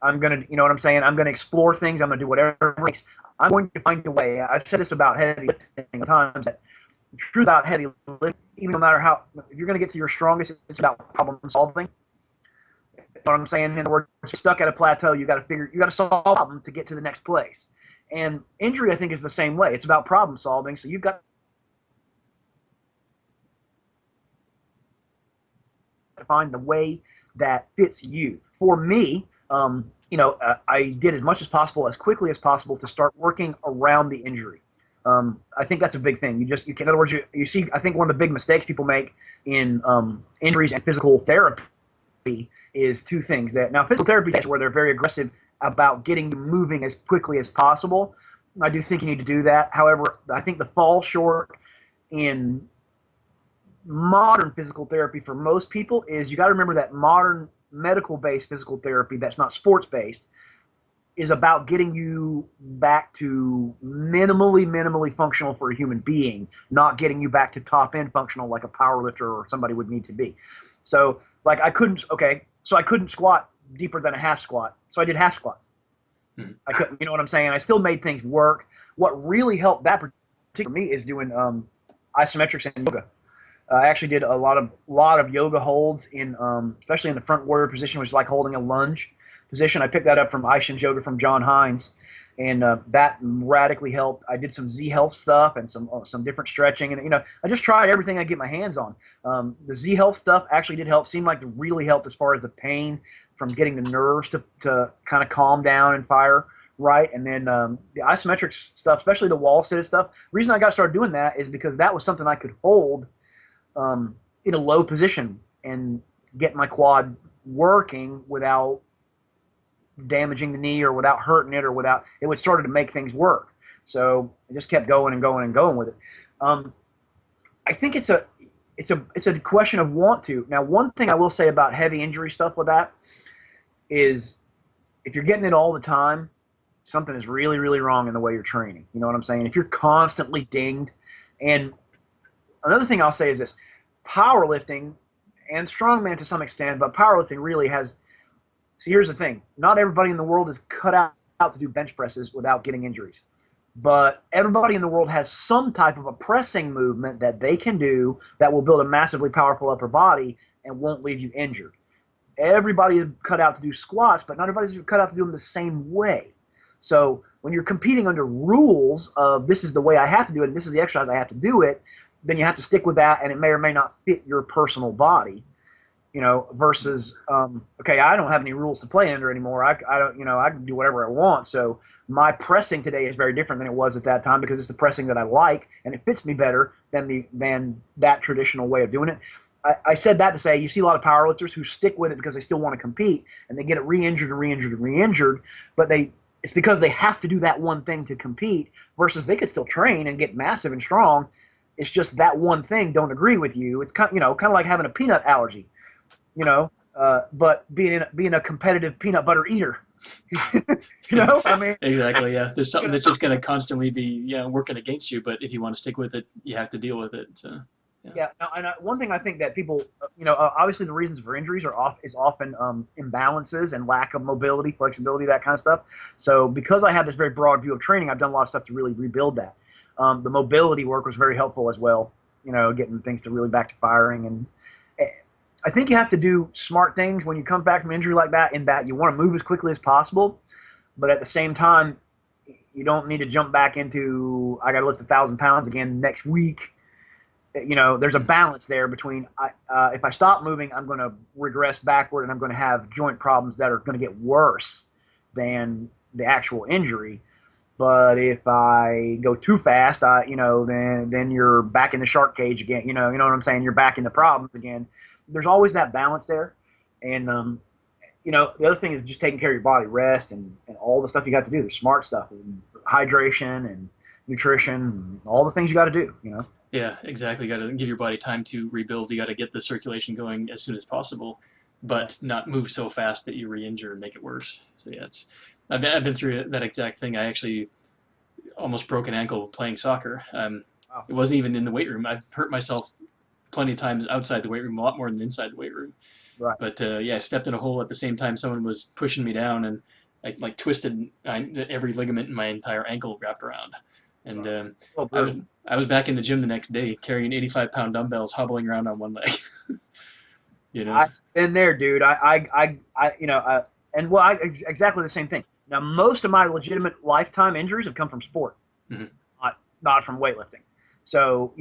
I'm going to, what I'm saying? I'm going to explore things. I'm going to do whatever it takes. I'm going to find a way. I've said this about heavy lifting at times, that the truth about heavy lifting, even no matter how, if you're going to get to your strongest, it's about problem solving. What I'm saying, in other words, you're stuck at a plateau. You got to solve a problem to get to the next place. And injury, I think, is the same way. It's about problem solving. So you've got to find the way that fits you. For me, I did as much as possible, as quickly as possible, to start working around the injury. I think that's a big thing. In other words, you see, I think one of the big mistakes people make in injuries and physical therapy is two things. That now physical therapy is where they're very aggressive about getting you moving as quickly as possible. I do think you need to do that. However, I think the fall short in modern physical therapy for most people is you got to remember that modern medical-based physical therapy that's not sports-based is about getting you back to minimally functional for a human being, not getting you back to top-end functional like a powerlifter or somebody would need to be. So, like, I couldn't squat deeper than a half squat, so I did half squats. I couldn't, you know what I'm saying? I still made things work. What really helped that particular for me is doing isometrics and yoga. I actually did a lot of yoga holds in, especially in the front warrior position, which is like holding a lunge position. I picked that up from Aishin's yoga from John Hines, and that radically helped. I did some Z Health stuff and some different stretching, and I just tried everything I get my hands on. The Z Health stuff actually did help. Seemed like it really helped as far as the pain from getting the nerves to kind of calm down and fire right. And then the isometric stuff, especially the wall sit stuff. The reason I got started doing that is because that was something I could hold in a low position and get my quad working without damaging the knee or without hurting it or without it would started to make things work. So I just kept going and going and going with it. I think it's a question of want to. Now, one thing I will say about heavy injury stuff with that is if you're getting it all the time, something is really, really wrong in the way you're training. You know what I'm saying? If you're constantly dinged. And another thing I'll say is this: powerlifting and strongman to some extent, but powerlifting really has. See, here's the thing: not everybody in the world is cut out to do bench presses without getting injuries. But everybody in the world has some type of a pressing movement that they can do that will build a massively powerful upper body and won't leave you injured. Everybody is cut out to do squats, but not everybody's cut out to do them the same way. So when you're competing under rules of this is the way I have to do it and this is the exercise I have to do it, then you have to stick with that, and it may or may not fit your personal body. Versus, okay, I don't have any rules to play under anymore. I don't, I can do whatever I want. So my pressing today is very different than it was at that time because it's the pressing that I like and it fits me better than that traditional way of doing it. I said that to say you see a lot of powerlifters who stick with it because they still want to compete and they get it re-injured and re-injured and re-injured, but it's because they have to do that one thing to compete versus they could still train and get massive and strong. It's just that one thing don't agree with you. It's kind of like having a peanut allergy. But being a competitive peanut butter eater, I mean, exactly. Yeah, there's something that's just going to constantly be working against you. But if you want to stick with it, you have to deal with it. So, yeah. And one thing I think that people, obviously the reasons for injuries is often imbalances and lack of mobility, flexibility, that kind of stuff. So because I have this very broad view of training, I've done a lot of stuff to really rebuild that. The mobility work was very helpful as well. Getting things to really back to firing and. I think you have to do smart things when you come back from injury like that, in that you want to move as quickly as possible, but at the same time, you don't need to jump back into, I got to lift 1,000 pounds again next week. There's a balance there between, if I stop moving, I'm going to regress backward and I'm going to have joint problems that are going to get worse than the actual injury. But if I go too fast, then you're back in the shark cage again. You know what I'm saying? You're back in the problems again. There's always that balance there. And, the other thing is just taking care of your body, rest and all the stuff you got to do, the smart stuff, and hydration and nutrition, and all the things you got to do, Yeah, exactly. You got to give your body time to rebuild. You got to get the circulation going as soon as possible, but not move so fast that you re-injure and make it worse. So yeah, I've been through that exact thing. I actually almost broke an ankle playing soccer. Wow. It wasn't even in the weight room. I've hurt myself plenty of times outside the weight room, a lot more than inside the weight room. Right. But I stepped in a hole at the same time someone was pushing me down, and I like twisted every ligament in my entire ankle wrapped around. And I was back in the gym the next day carrying 85-pound dumbbells, hobbling around on one leg. you know? I've been there, dude. Exactly the same thing. Now, most of my legitimate lifetime injuries have come from sport, Hmm. not from weightlifting. So,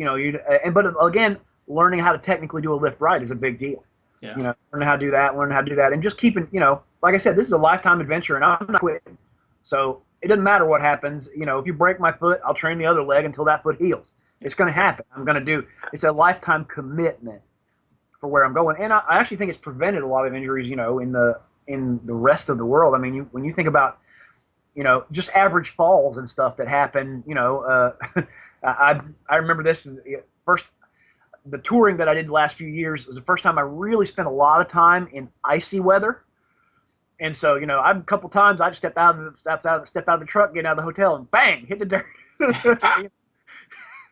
but again, learning how to technically do a lift right is a big deal. Yeah. Learning how to do that, and just keeping, like I said, this is a lifetime adventure, and I'm not quitting. So it doesn't matter what happens. If you break my foot, I'll train the other leg until that foot heals. It's going to happen. It's a lifetime commitment for where I'm going. And I actually think it's prevented a lot of injuries, in the rest of the world. I mean, when you think about, just average falls and stuff that happen, I remember this first, the touring that I did the last few years was the first time I really spent a lot of time in icy weather. And so, a couple times I just step out of the truck, get out of the hotel, and bang, hit the dirt.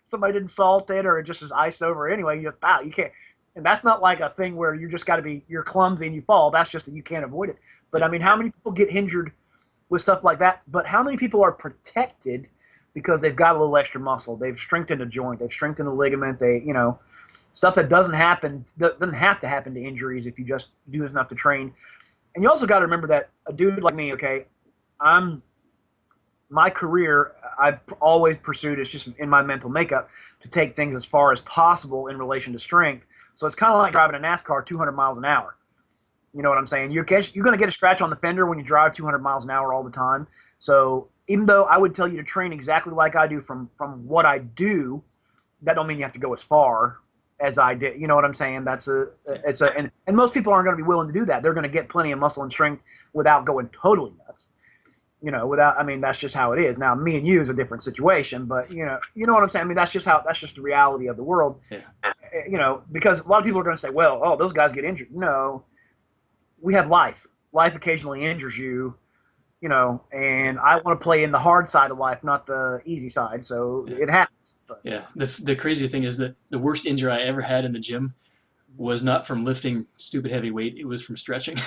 Somebody didn't salt it, or it just is ice over anyway. You can't, and that's not like a thing where you just got to you're clumsy and you fall. That's just that you can't avoid it. But I mean, how many people get injured with stuff like that? But how many people are protected because they've got a little extra muscle? They've strengthened a joint, they've strengthened a ligament. Stuff that doesn't have to happen to injuries if you just do enough to train. And you also got to remember that a dude like me, okay, my career, I've always pursued, it's just in my mental makeup, to take things as far as possible in relation to strength. So it's kind of like driving a NASCAR 200 miles an hour. You know what I'm saying? You're going to get a scratch on the fender when you drive 200 miles an hour all the time. So even though I would tell you to train exactly like I do from what I do, that don't mean you have to go as far as I did. You know what I'm saying? And most people aren't going to be willing to do that. They're going to get plenty of muscle and strength without going totally nuts. I mean, that's just how it is. Now, me and you is a different situation, but you know what I'm saying? I mean, that's just the reality of the world. Yeah. Because a lot of people are going to say, well, oh, those guys get injured. No, we have life. Life occasionally injures you, and I want to play in the hard side of life, not the easy side. So Yeah. it happens. But, Yeah. The crazy thing is that the worst injury I ever had in the gym was not from lifting stupid heavy weight. It was from stretching.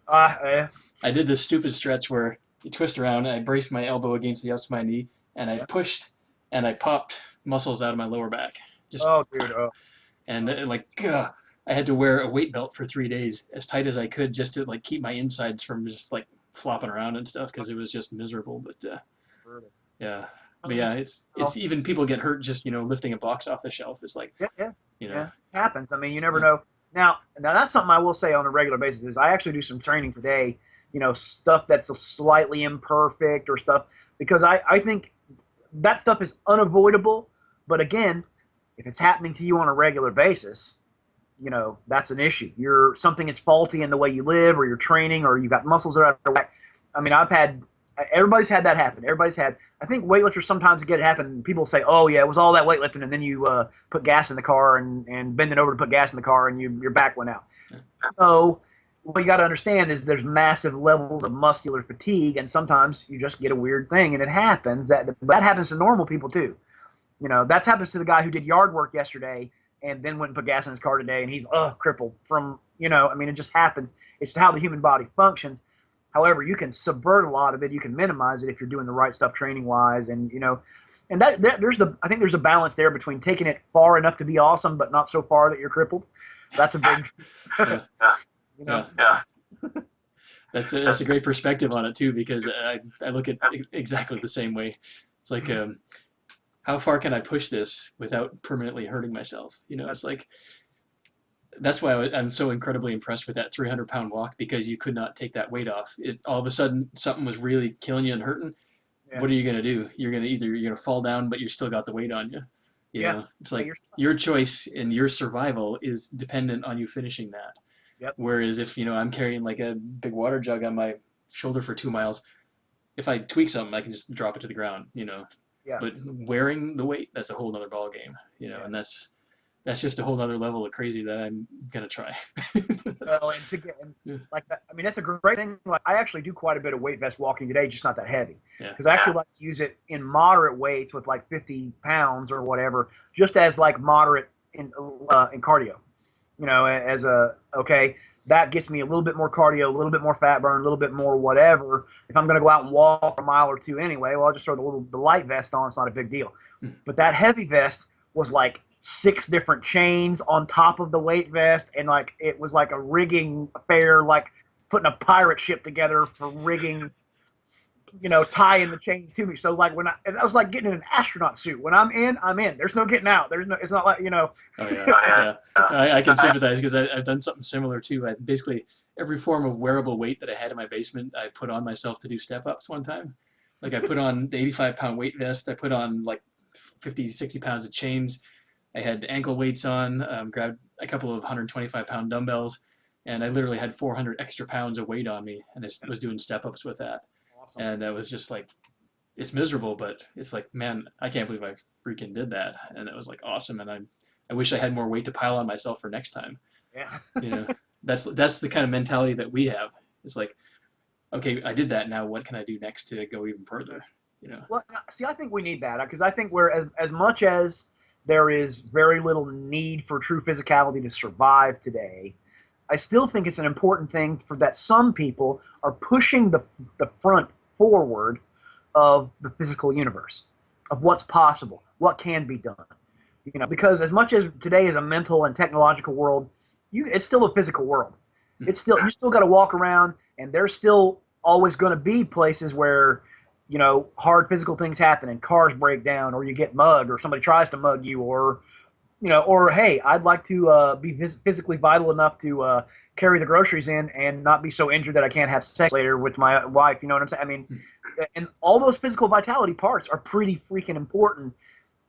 uh, I did this stupid stretch where you twist around and I braced my elbow against the outside of my knee and I pushed and I popped muscles out of my lower back. Just oh, dude. Oh, and like I had to wear a weight belt for 3 days as tight as I could just to like keep my insides from just like flopping around and stuff because it was just miserable. But yeah, but yeah, it's even people get hurt just lifting a box off the shelf. It's like yeah. you know Yeah, it happens. I mean, you never yeah, know. Now that's something I will say on a regular basis is I actually do some training today, stuff that's slightly imperfect or stuff, because I think that stuff is unavoidable. But again, if it's happening to you on a regular basis, that's an issue. Something is faulty in the way you live, or you're training, or you got muscles that are out of whack. I mean, everybody's had that happen. I think weightlifters sometimes get it happen. People say, oh yeah, it was all that weightlifting, and then you put gas in the car and bending over to put gas in the car, and your back went out. yeah, So what you got to understand is there's massive levels of muscular fatigue, and sometimes you just get a weird thing, and it happens. That happens to normal people too. That happens to the guy who did yard work yesterday and then went and put gas in his car today, and he's crippled from. I mean, it just happens. It's how the human body functions. However, you can subvert a lot of it. You can minimize it if you're doing the right stuff training wise, and and I think there's a balance there between taking it far enough to be awesome, but not so far that you're crippled. That's a big, yeah, Yeah. That's a great perspective on it too because I look at exactly the same way. It's like how far can I push this without permanently hurting myself? It's like that's why I'm so incredibly impressed with that 300-pound walk because you could not take that weight off. It all of a sudden something was really killing you and hurting. Yeah. What are you gonna do? You're gonna fall down, but you still got the weight on you. It's like your choice and your survival is dependent on you finishing that. Yep. Whereas if I'm carrying like a big water jug on my shoulder for 2 miles, if I tweak something, I can just drop it to the ground. Yeah. But wearing the weight, that's a whole nother ball game. And that's just a whole other level of crazy that I'm gonna try. Well, like that, I mean, that's a great thing. Like, I actually do quite a bit of weight vest walking today, just not that heavy. Yeah. Because I actually like to use it in moderate weights with like 50 pounds or whatever, just as like moderate in cardio. That gets me a little bit more cardio, a little bit more fat burn, a little bit more whatever. If I'm going to go out and walk a mile or two anyway, well, I'll just throw the light vest on. It's not a big deal. But that heavy vest was like 6 different chains on top of the weight vest, and like it was like a rigging affair, like putting a pirate ship together for rigging, tying the chains to me. So like I was like getting in an astronaut suit. When I'm in, I'm in. There's no getting out. There's no. It's not like Oh yeah, yeah. I can sympathize because I've done something similar too. I basically every form of wearable weight that I had in my basement, I put on myself to do step ups one time. Like I put on the 85-pound weight vest. I put on like 50, 60 pounds of chains. I had ankle weights on. Grabbed a couple of 125-pound dumbbells, and I literally had 400 extra pounds of weight on me, and I was doing step ups with that. Awesome. And I was just like, it's miserable, but it's like, man, I can't believe I freaking did that. And it was like awesome. And I wish I had more weight to pile on myself for next time. Yeah. You know, that's the kind of mentality that we have. It's like, okay, I did that. Now what can I do next to go even further? Well, see, I think we need that because I think we're as much as there is very little need for true physicality to survive today. I still think it's an important thing for that some people are pushing the front forward of the physical universe, of what's possible, what can be done. Because as much as today is a mental and technological world, it's still a physical world. It's still you still got to walk around, and there's still always going to be places where hard physical things happen and cars break down, or you get mugged, or somebody tries to mug you, or or hey, I'd like to be physically vital enough to carry the groceries in and not be so injured that I can't have sex later with my wife. You know what I'm saying? I mean, and all those physical vitality parts are pretty freaking important.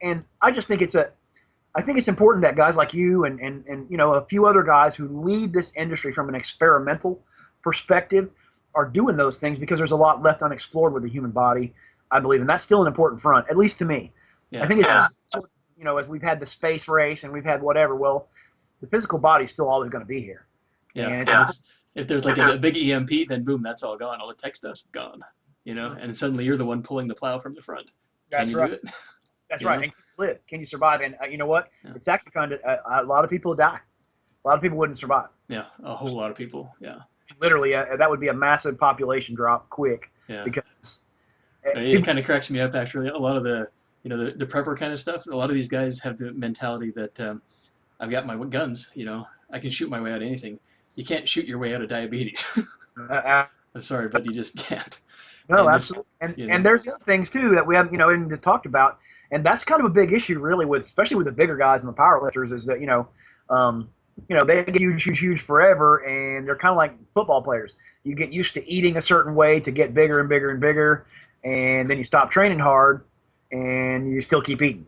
And I just think I think it's important that guys like you and a few other guys who lead this industry from an experimental perspective are doing those things because there's a lot left unexplored with the human body, I believe, and that's still an important front, at least to me. Yeah. I think it's as we've had the space race and we've had whatever, well, the physical body's still always going to be here. Yeah. And if there's like a big EMP, then boom, that's all gone. All the tech stuff's gone. And suddenly you're the one pulling the plow from the front. Can you do it? That's right. And can you live? Can you survive? And you know what? Yeah. It's actually kind of a lot of people die. A lot of people wouldn't survive. Yeah, a whole lot of people. Yeah. Literally, that would be a massive population drop quick. Yeah. Because it kind of cracks me up actually. A lot of the the prepper kind of stuff. A lot of these guys have the mentality that I've got my guns. I can shoot my way out of anything. You can't shoot your way out of diabetes. I'm sorry, but you just can't. No, absolutely. And there's other things too that we haven't even just talked about, and that's kind of a big issue really especially with the bigger guys and the power lifters is that they get huge forever, and they're kind of like football players. You get used to eating a certain way to get bigger and bigger and bigger, and then you stop training hard, and you still keep eating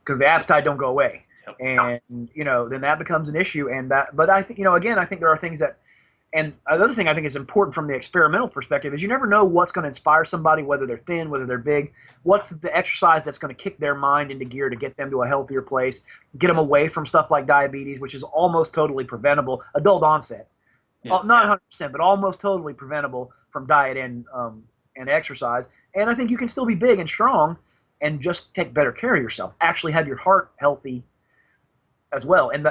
because the appetite don't go away. Yep. And then that becomes an issue. But I think again, I think there are things that. And another thing I think is important from the experimental perspective is you never know what's going to inspire somebody, whether they're thin, whether they're big. What's the exercise that's going to kick their mind into gear to get them to a healthier place, get them away from stuff like diabetes, which is almost totally preventable, adult onset. Yeah. Not 100%, but almost totally preventable from diet and exercise. And I think you can still be big and strong and just take better care of yourself, actually have your heart healthy as well. And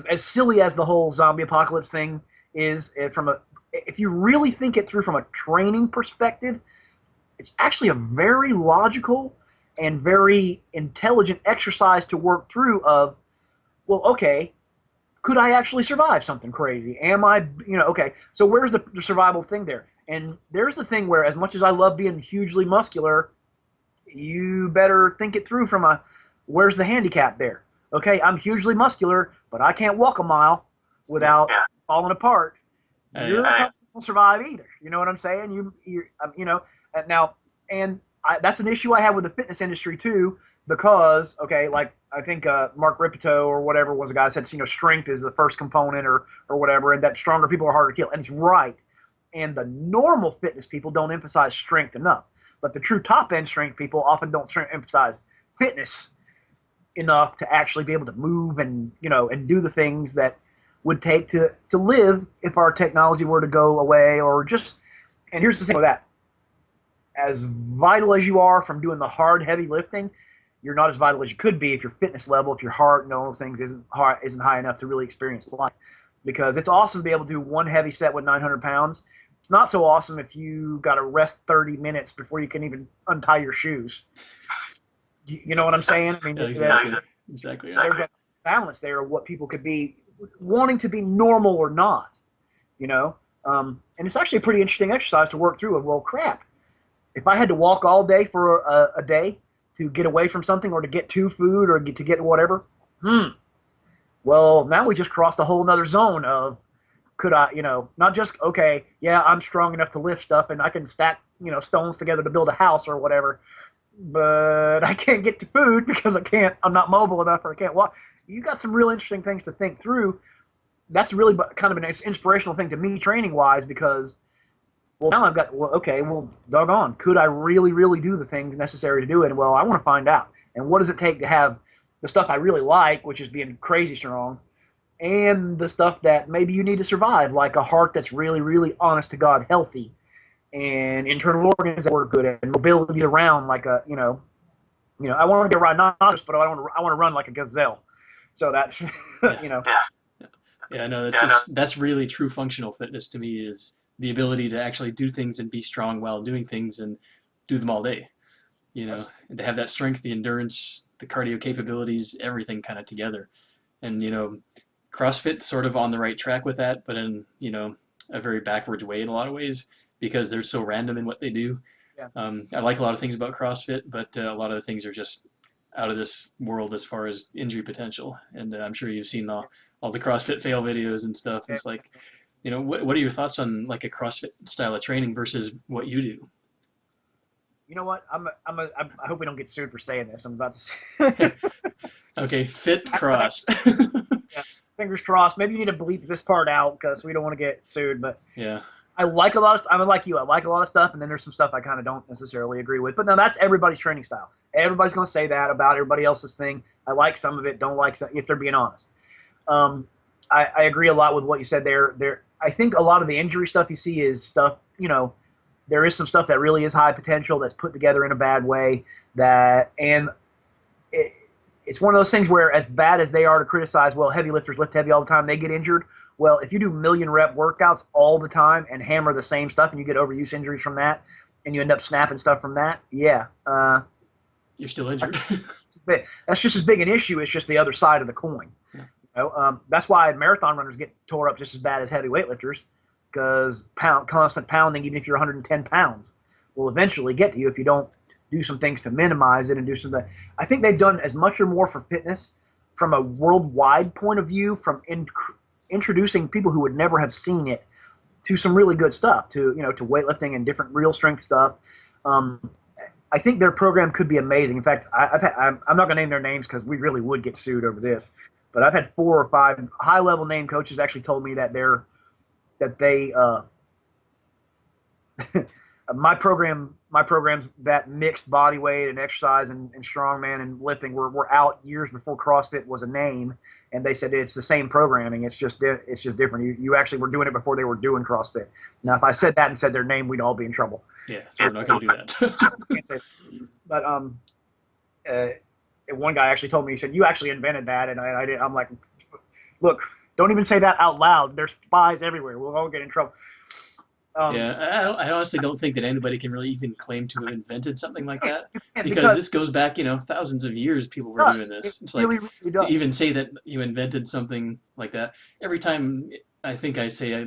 as silly as the whole zombie apocalypse thing is, if you really think it through from a training perspective, it's actually a very logical and very intelligent exercise to work through of, well, okay, could I actually survive something crazy? Am I, okay, so where's the survival thing there? And there's the thing where as much as I love being hugely muscular, you better think it through from where's the handicap there? Okay, I'm hugely muscular, but I can't walk a mile without falling apart. You're not going to survive either. You know what I'm saying? That's an issue I have with the fitness industry too, because like I think Mark Ripito or whatever was a guy that said strength is the first component or whatever, and that stronger people are harder to kill, and it's right. And the normal fitness people don't emphasize strength enough, but the true top end strength people often don't emphasize fitness enough to actually be able to move and and do the things that would take to live if our technology were to go away, or just. And here's the thing with that: as vital as you are from doing the hard, heavy lifting, you're not as vital as you could be if your fitness level, if your heart and all those things isn't high enough to really experience life. Because it's awesome to be able to do one heavy set with 900 pounds. It's not so awesome if you got to rest 30 minutes before you can even untie your shoes. You know what I'm saying? I mean, exactly. Exactly. Yeah. There's a balance there of what people could be wanting to be normal or not, you know. And it's actually a pretty interesting exercise to work through. Of, well, crap, if I had to walk all day for a day to get away from something or to get to food or to get whatever, well, now we just crossed a whole nother zone of could I, not just, okay, yeah, I'm strong enough to lift stuff and I can stack, stones together to build a house or whatever, but I can't get to food because I'm not mobile enough or I can't walk. You got some real interesting things to think through. That's really kind of an inspirational thing to me training wise because, well, now I've got, well, okay, well, doggone, could I really, really do the things necessary to do it? Well, I want to find out. And what does it take to have the stuff I really like, which is being crazy strong, and the stuff that maybe you need to survive, like a heart that's really, really honest to God healthy, and internal organs that work good, and mobility around like I want to be a rhinoceros, but I want to run like a gazelle. So that's, Yeah. you know. Yeah, no, that's really true functional fitness to me is the ability to actually do things and be strong while doing things and do them all day. And to have that strength, the endurance, the cardio capabilities, everything kind of together. And CrossFit's sort of on the right track with that, but in a very backwards way in a lot of ways because they're so random in what they do. Yeah. I like a lot of things about CrossFit, but a lot of the things are just out of this world as far as injury potential. And I'm sure you've seen all the CrossFit fail videos and stuff. And it's like, what are your thoughts on like a CrossFit style of training versus what you do? You know what? I hope we don't get sued for saying this. I'm about to. Okay, fit cross. Yeah, fingers crossed. Maybe you need to bleep this part out because we don't want to get sued. But Yeah. I like a lot of. I'm like you. I like a lot of stuff, and then there's some stuff I kind of don't necessarily agree with. But no, that's everybody's training style. Everybody's going to say that about everybody else's thing. I like some of it, don't like some, if they're being honest. I agree a lot with what you said there. I think a lot of the injury stuff you see is stuff. There is some stuff that really is high potential that's put together in a bad way. It's one of those things where, as bad as they are to criticize, well, heavy lifters lift heavy all the time, they get injured. Well, if you do million rep workouts all the time and hammer the same stuff and you get overuse injuries from that and you end up snapping stuff from that, you're still injured. That's just as big an issue. It's just the other side of the coin. Yeah. That's why marathon runners get tore up just as bad as heavy weightlifters because constant pounding, even if you're 110 pounds, will eventually get to you if you don't do some things to minimize it and do something. I think they've done as much or more for fitness from a worldwide point of view, from introducing people who would never have seen it to some really good stuff, to weightlifting and different real strength stuff. I think their program could be amazing. In fact, I'm not going to name their names because we really would get sued over this. But I've had 4 or 5 high-level name coaches actually told me that they my programs that mixed body weight and exercise and strongman and lifting were out years before CrossFit was a name, and they said it's the same programming. It's just different. You actually were doing it before they were doing CrossFit. Now, if I said that and said their name, we'd all be in trouble. Yeah, so we're not going to do that. But one guy actually told me, he said, "You actually invented that," and I did. I'm like, look, don't even say that out loud. There's spies everywhere. We'll all get in trouble. I honestly don't think that anybody can really even claim to have invented something like that because this goes back, thousands of years people were doing this. It's like really to even say that you invented something like that. Every time I think I say I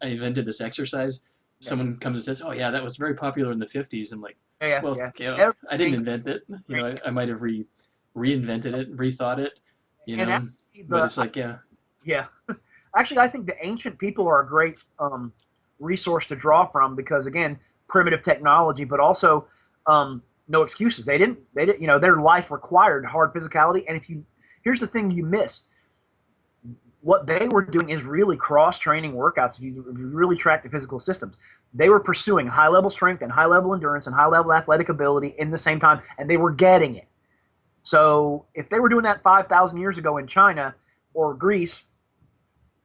invented this exercise, someone comes and says, "Oh yeah, that was very popular in the 50s." I'm like, okay, I didn't invent it. I might have reinvented it, rethought it, but it's like, yeah. Actually, I think the ancient people are a great resource to draw from because, again, primitive technology, but also no excuses. They didn't, their life required hard physicality. And here's the thing you miss. What they were doing is really cross-training workouts. If you really track the physical systems, they were pursuing high-level strength and high-level endurance and high-level athletic ability in the same time, and they were getting it. So if they were doing that 5,000 years ago in China or Greece,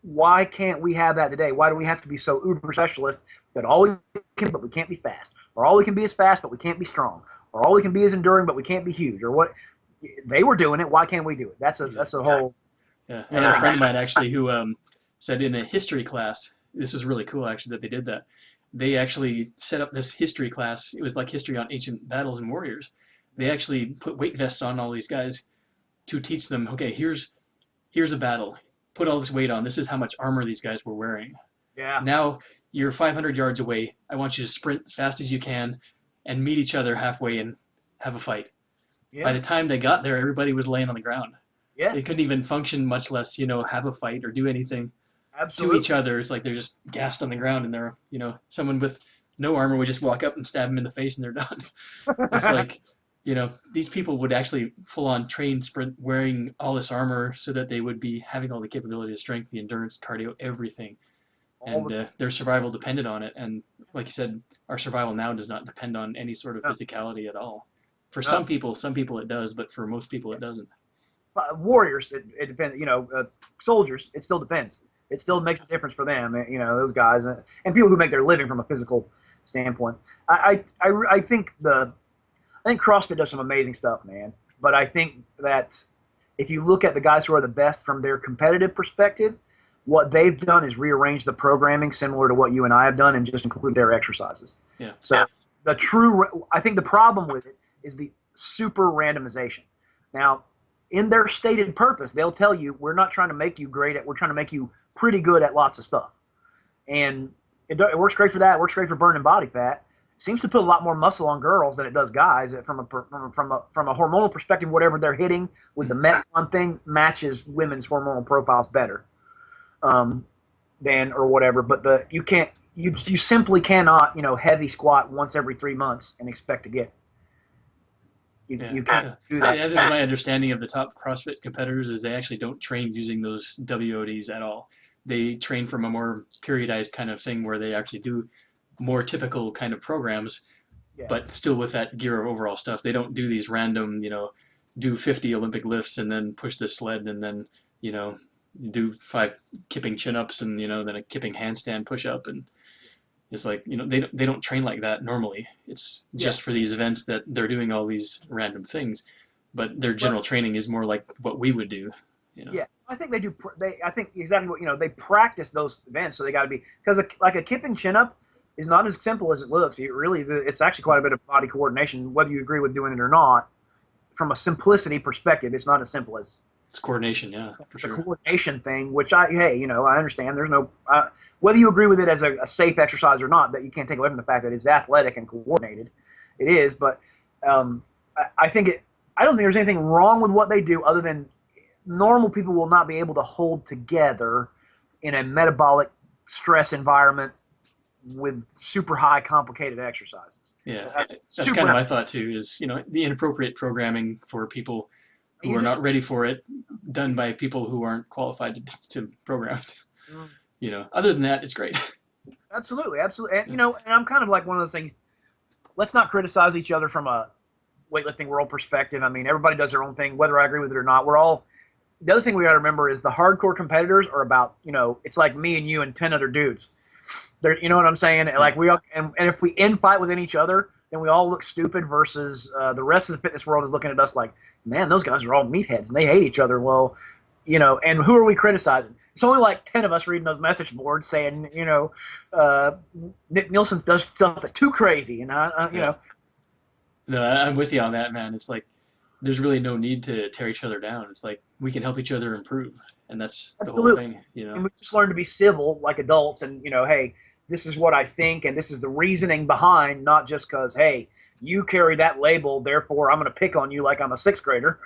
why can't we have that today? Why do we have to be so uber specialist that all we can, but we can't be fast, or all we can be is fast, but we can't be strong, or all we can be is enduring, but we can't be huge, or what? They were doing it. Why can't we do it? That's a whole. Yeah, I had a friend of mine actually who said in a history class, this was really cool actually that they did that. They actually set up this history class. It was like history on ancient battles and warriors. They actually put weight vests on all these guys to teach them, okay, here's a battle. Put all this weight on. This is how much armor these guys were wearing. Yeah. Now you're 500 yards away. I want you to sprint as fast as you can and meet each other halfway and have a fight. By Yeah. the time they got there, everybody was laying on the ground. Yeah. They couldn't even function, much less, have a fight or do anything to each Absolutely. other. It's like they're just gassed on the ground, and someone with no armor would just walk up and stab them in the face and they're done. It's like, these people would actually full on train sprint wearing all this armor so that they would be having all the capability of strength, the endurance, cardio, everything. All And the, their survival depended on it. And like you said, our survival now does not depend on any sort of no, physicality at all. For no. some people it does, but for most people it doesn't. Warriors, it depends. Soldiers, it still depends. It still makes a difference for them. Those guys and people who make their living from a physical standpoint. I think CrossFit does some amazing stuff, man. But I think that if you look at the guys who are the best from their competitive perspective, what they've done is rearrange the programming similar to what you and I have done and just include their exercises. Yeah. So I think the problem with it is the super randomization. Now, in their stated purpose, they'll tell you, we're not trying to make you we're trying to make you pretty good at lots of stuff. And it works great for that. It works great for burning body fat. It seems to put a lot more muscle on girls than it does guys. From a hormonal perspective, whatever they're hitting with the Metcon thing matches women's hormonal profiles better than or whatever. But you simply cannot, heavy squat once every 3 months and expect to get. You can't do that. As is my understanding of the top CrossFit competitors, is they actually don't train using those WODs at all. They train from a more periodized kind of thing where they actually do more typical kind of programs, but still with that gear of overall stuff. They don't do these random, do 50 Olympic lifts and then push the sled and then, do 5 kipping chin-ups and, then a kipping handstand push-up. And it's like, they don't train like that normally. It's just for these events that they're doing all these random things, but their general training is more like what we would do. Yeah, I think they do. I think exactly what they practice those events, so they got to be, because like a kipping chin up is not as simple as it looks. It's actually quite a bit of body coordination, whether you agree with doing it or not. From a simplicity perspective, it's not as simple as it's coordination. Yeah, for sure. The coordination thing, which I understand. There's no whether you agree with it as a safe exercise or not, that you can't take away from the fact that it's athletic and coordinated. It is, but I don't think there's anything wrong with what they do, other than normal people will not be able to hold together in a metabolic stress environment with super high complicated exercises. Yeah, that's kind of my thought too, is, the inappropriate programming for people who are not ready for it, done by people who aren't qualified to program it. Other than that, it's great. Absolutely. And, and I'm kind of like one of those things, let's not criticize each other from a weightlifting world perspective. I mean, everybody does their own thing, whether I agree with it or not. The other thing we got to remember is the hardcore competitors are about, it's like me and you and 10 other dudes. You know what I'm saying? Like we all, and if we infight within each other, then we all look stupid versus the rest of the fitness world is looking at us like, man, those guys are all meatheads and they hate each other. Well, and who are we criticizing? It's only like 10 of us reading those message boards saying, Nick Nielsen does stuff that's too crazy. And No, I'm with you on that, man. It's like, there's really no need to tear each other down. It's like, we can help each other improve. And that's the whole thing, And we just learn to be civil like adults and, hey, this is what I think and this is the reasoning behind, not just because, hey, you carry that label, therefore I'm going to pick on you like I'm a 6th grader.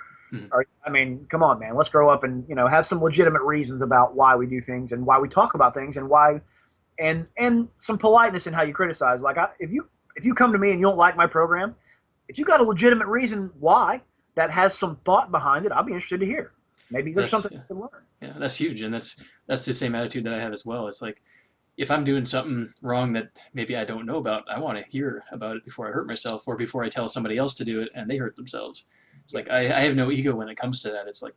Or, I mean, come on, man. Let's grow up and, have some legitimate reasons about why we do things and why we talk about things and why, and some politeness in how you criticize. Like, if you come to me and you don't like my program, if you got a legitimate reason why that has some thought behind it, I'll be interested to hear. Maybe there's something you can learn. Yeah, that's huge. And that's the same attitude that I have as well. It's like, if I'm doing something wrong that maybe I don't know about, I want to hear about it before I hurt myself or before I tell somebody else to do it and they hurt themselves. It's like, I have no ego when it comes to that. It's like,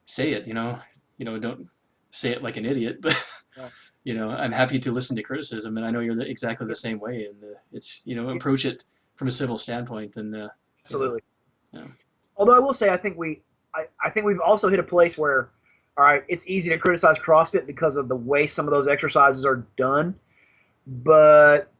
say it, don't say it like an idiot, but, I'm happy to listen to criticism. And I know you're exactly the same way. And it's, approach it from a civil standpoint. And absolutely. Although I will say, I think we've also hit a place where, all right, it's easy to criticize CrossFit because of the way some of those exercises are done, but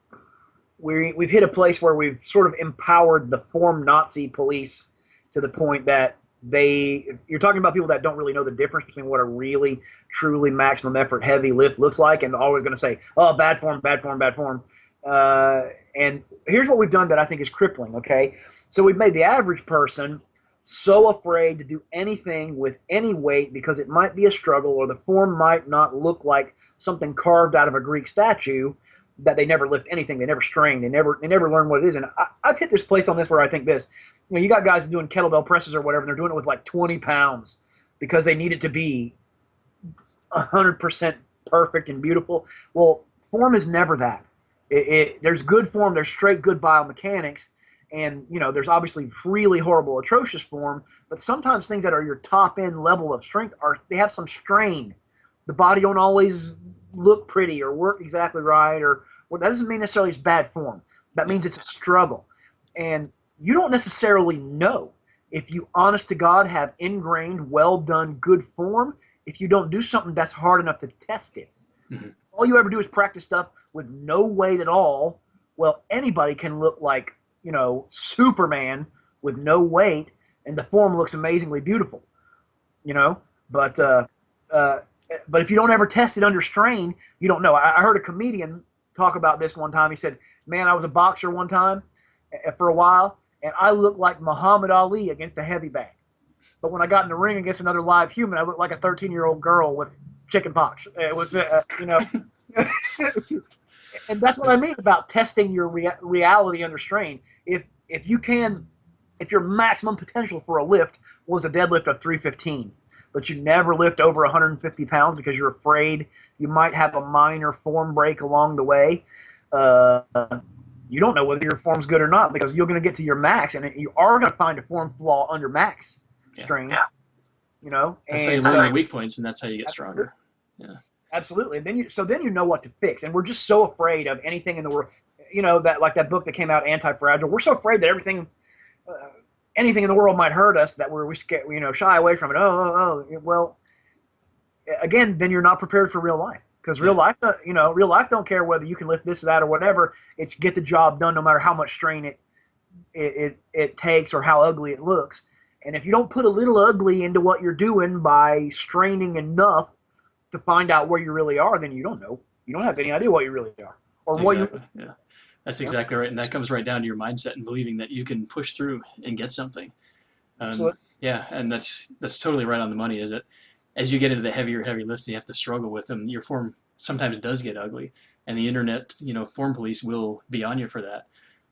we've hit a place where we've sort of empowered the form Nazi police to the point that you're talking about people that don't really know the difference between what a really truly maximum effort heavy lift looks like, and always going to say, oh, bad form, bad form, bad form. And here's what we've done that I think is crippling. Okay, so we've made the average person so afraid to do anything with any weight because it might be a struggle, or the form might not look like something carved out of a Greek statue, that they never lift anything, they never strain, they never learn what it is. And I've hit this place on this where I think this, you got guys doing kettlebell presses or whatever, and they're doing it with like 20 pounds because they need it to be 100% perfect and beautiful. Well, form is never that. There's good form, there's straight good biomechanics, and there's obviously really horrible, atrocious form. But sometimes things that are your top end level of strength they have some strain. The body don't always look pretty or work exactly right, or well, that doesn't mean necessarily it's bad form. That means it's a struggle, and you don't necessarily know if you, honest to God, have ingrained, well done, good form if you don't do something that's hard enough to test it. Mm-hmm. All you ever do is practice stuff with no weight at all. Well, anybody can look like, Superman with no weight, and the form looks amazingly beautiful, but if you don't ever test it under strain, you don't know. I heard a comedian talk about this one time. He said, man, I was a boxer one time for a while, and I looked like Muhammad Ali against a heavy bag. But when I got in the ring against another live human, I looked like a 13-year-old girl with chicken pox. It was, and that's what I mean about testing your reality under strain. If your maximum potential for a lift was a deadlift of 315, but you never lift over 150 pounds because you're afraid you might have a minor form break along the way, you don't know whether your form's good or not, because you're going to get to your max, and you are going to find a form flaw under max strain. Yeah. That's how you learn your weak points, and that's how you get stronger. Yeah. Absolutely. And then you know what to fix. And we're just so afraid of anything in the world. That, like that book that came out, Anti-Fragile. We're so afraid that anything in the world might hurt us that we shy away from it. Well, again, then you're not prepared for real life, because real life don't care whether you can lift this or that or whatever. It's get the job done no matter how much strain it takes or how ugly it looks. And if you don't put a little ugly into what you're doing by straining enough to find out where you really are, then you don't know. You don't have any idea what you really are, or exactly. What you. Yeah, that's exactly right, and that comes right down to your mindset and believing that you can push through and get something. Yeah, and that's totally right on the money. Is it as you get into the heavy lifts, and you have to struggle with them, your form sometimes does get ugly, and the internet, form police will be on you for that.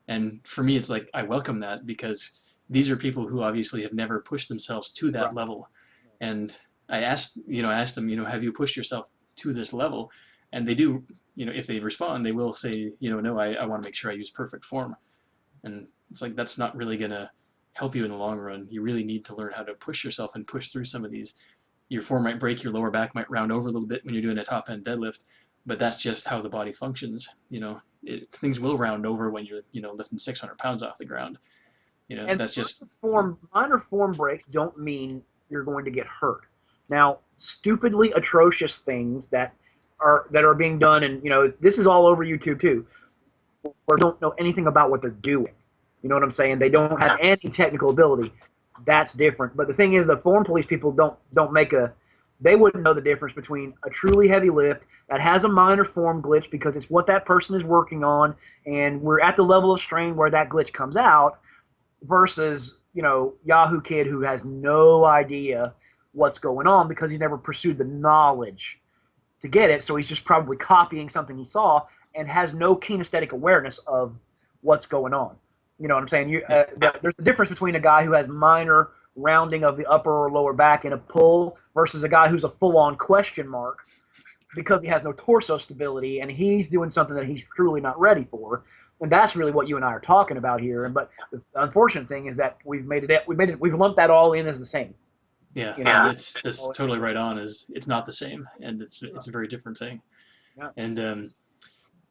And for me, it's like I welcome that, because these are people who obviously have never pushed themselves to that level, and I asked them, have you pushed yourself to this level? And they do, if they respond, they will say, no, I want to make sure I use perfect form. And it's like, that's not really going to help you in the long run. You really need to learn how to push yourself and push through some of these. Your form might break, your lower back might round over a little bit when you're doing a top end deadlift, but that's just how the body functions. Things will round over when you're, lifting 600 pounds off the ground. And that's just minor form breaks don't mean you're going to get hurt. Now, stupidly atrocious things that are being done, and this is all over YouTube too, or don't know anything about what they're doing. You know what I'm saying? They don't have any technical ability. That's different. But the thing is, the form police people they wouldn't know the difference between a truly heavy lift that has a minor form glitch because it's what that person is working on, and we're at the level of strain where that glitch comes out, versus Yahoo kid who has no idea what's going on because he's never pursued the knowledge to get it. So he's just probably copying something he saw and has no kinesthetic awareness of what's going on. You know what I'm saying? There's a difference between a guy who has minor rounding of the upper or lower back in a pull versus a guy who's a full-on question mark because he has no torso stability and he's doing something that he's truly not ready for. And that's really what you and I are talking about here. But the unfortunate thing is that we've lumped that all in as the same. Yeah, that's totally right on. It's not the same, and it's a very different thing. Yeah. And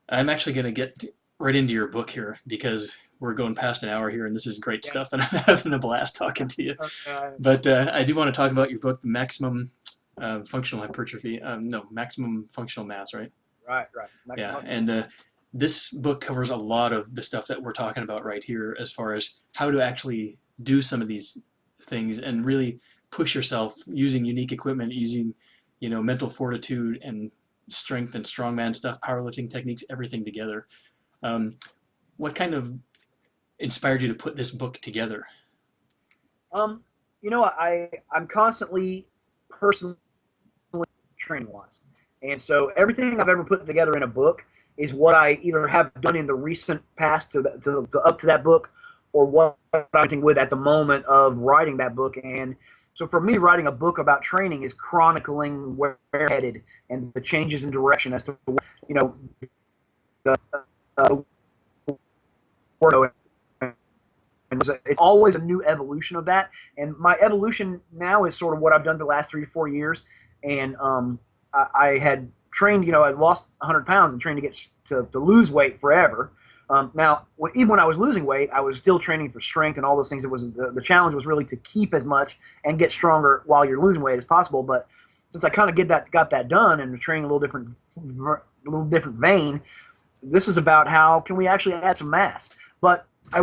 I'm actually going to get right into your book here, because we're going past an hour here, and this is great stuff, and I'm having a blast talking to you. But I do want to talk about your book, The Maximum Functional Hypertrophy. Maximum Functional Mass, right? Right. Yeah, and this book covers a lot of the stuff that we're talking about right here, as far as how to actually do some of these things and really push yourself using unique equipment, using, mental fortitude and strength and strongman stuff, powerlifting techniques, everything together. Um, what kind of inspired you to put this book together? Um, I'm constantly personally training wise, and so everything I've ever put together in a book is what I either have done in the recent past to up to that book, or what I'm doing with at the moment of writing that book. And so for me, writing a book about training is chronicling where we're headed and the changes in direction as to you know the uh, and it's always a new evolution of that. And my evolution now is sort of what I've done the last 3 to 4 years. And I had trained, I lost 100 pounds and trained to get to lose weight forever. Now, even when I was losing weight, I was still training for strength and all those things. It was the challenge was really to keep as much and get stronger while you're losing weight as possible. But since I kind of got that done and training a little different vein, this is about how can we actually add some mass. But I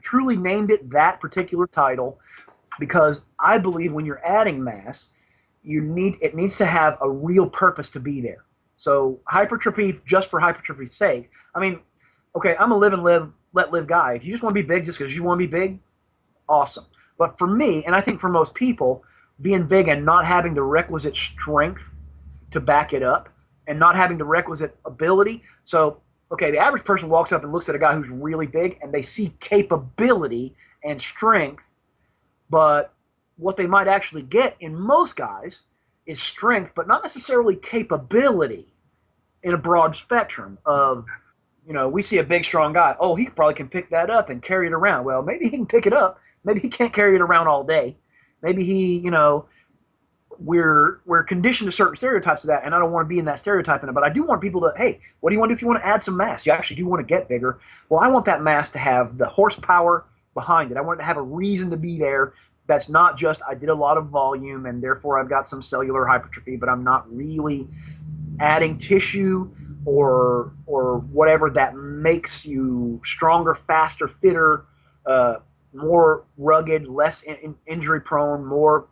truly named it that particular title because I believe when you're adding mass, it needs to have a real purpose to be there. So hypertrophy, just for hypertrophy's sake, I mean, okay, I'm a live and let live guy. If you just want to be big just because you want to be big, awesome. But for me, and I think for most people, being big and not having the requisite strength to back it up and not having the requisite ability. So, okay, the average person walks up and looks at a guy who's really big and they see capability and strength, but what they might actually get in most guys is strength, but not necessarily capability in a broad spectrum of, we see a big, strong guy. Oh, he probably can pick that up and carry it around. Well, maybe he can pick it up. Maybe he can't carry it around all day. Maybe we're conditioned to certain stereotypes of that, and I don't want to be in that stereotype in it, but I do want people to, hey, what do you want to do if you want to add some mass? You actually do want to get bigger. Well, I want that mass to have the horsepower behind it. I want it to have a reason to be there. That's not just I did a lot of volume and therefore I've got some cellular hypertrophy, but I'm not really adding tissue or whatever that makes you stronger, faster, fitter, more rugged, less injury prone, more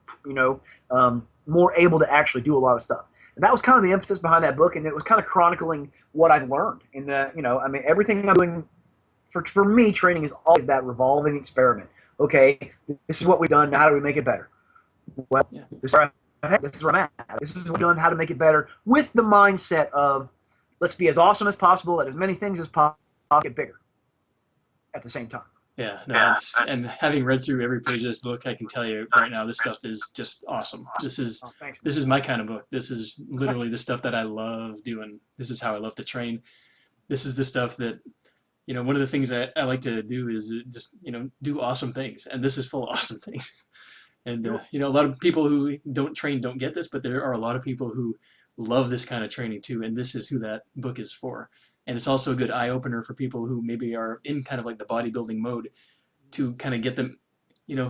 more able to actually do a lot of stuff. And that was kind of the emphasis behind that book, and it was kind of chronicling what I've learned. And everything I'm doing for me, training is always that revolving experiment. Okay, this is what we've done. Now how do we make it better? Well, Yeah. this is where I'm at. This is what we're doing. How to make it better with the mindset of let's be as awesome as possible at as many things as possible, get bigger at the same time. Yeah, no, and having read through every page of this book, I can tell you right now, this stuff is just awesome. This is Thanks, this is my kind of book. This is literally the stuff that I love doing. This is how I love to train. This is the stuff that, one of the things I like to do is just, do awesome things. And this is full of awesome things. And, a lot of people who don't train don't get this, but there are a lot of people who love this kind of training too. And this is who that book is for. And it's also a good eye opener for people who maybe are in kind of like the bodybuilding mode to kind of get them,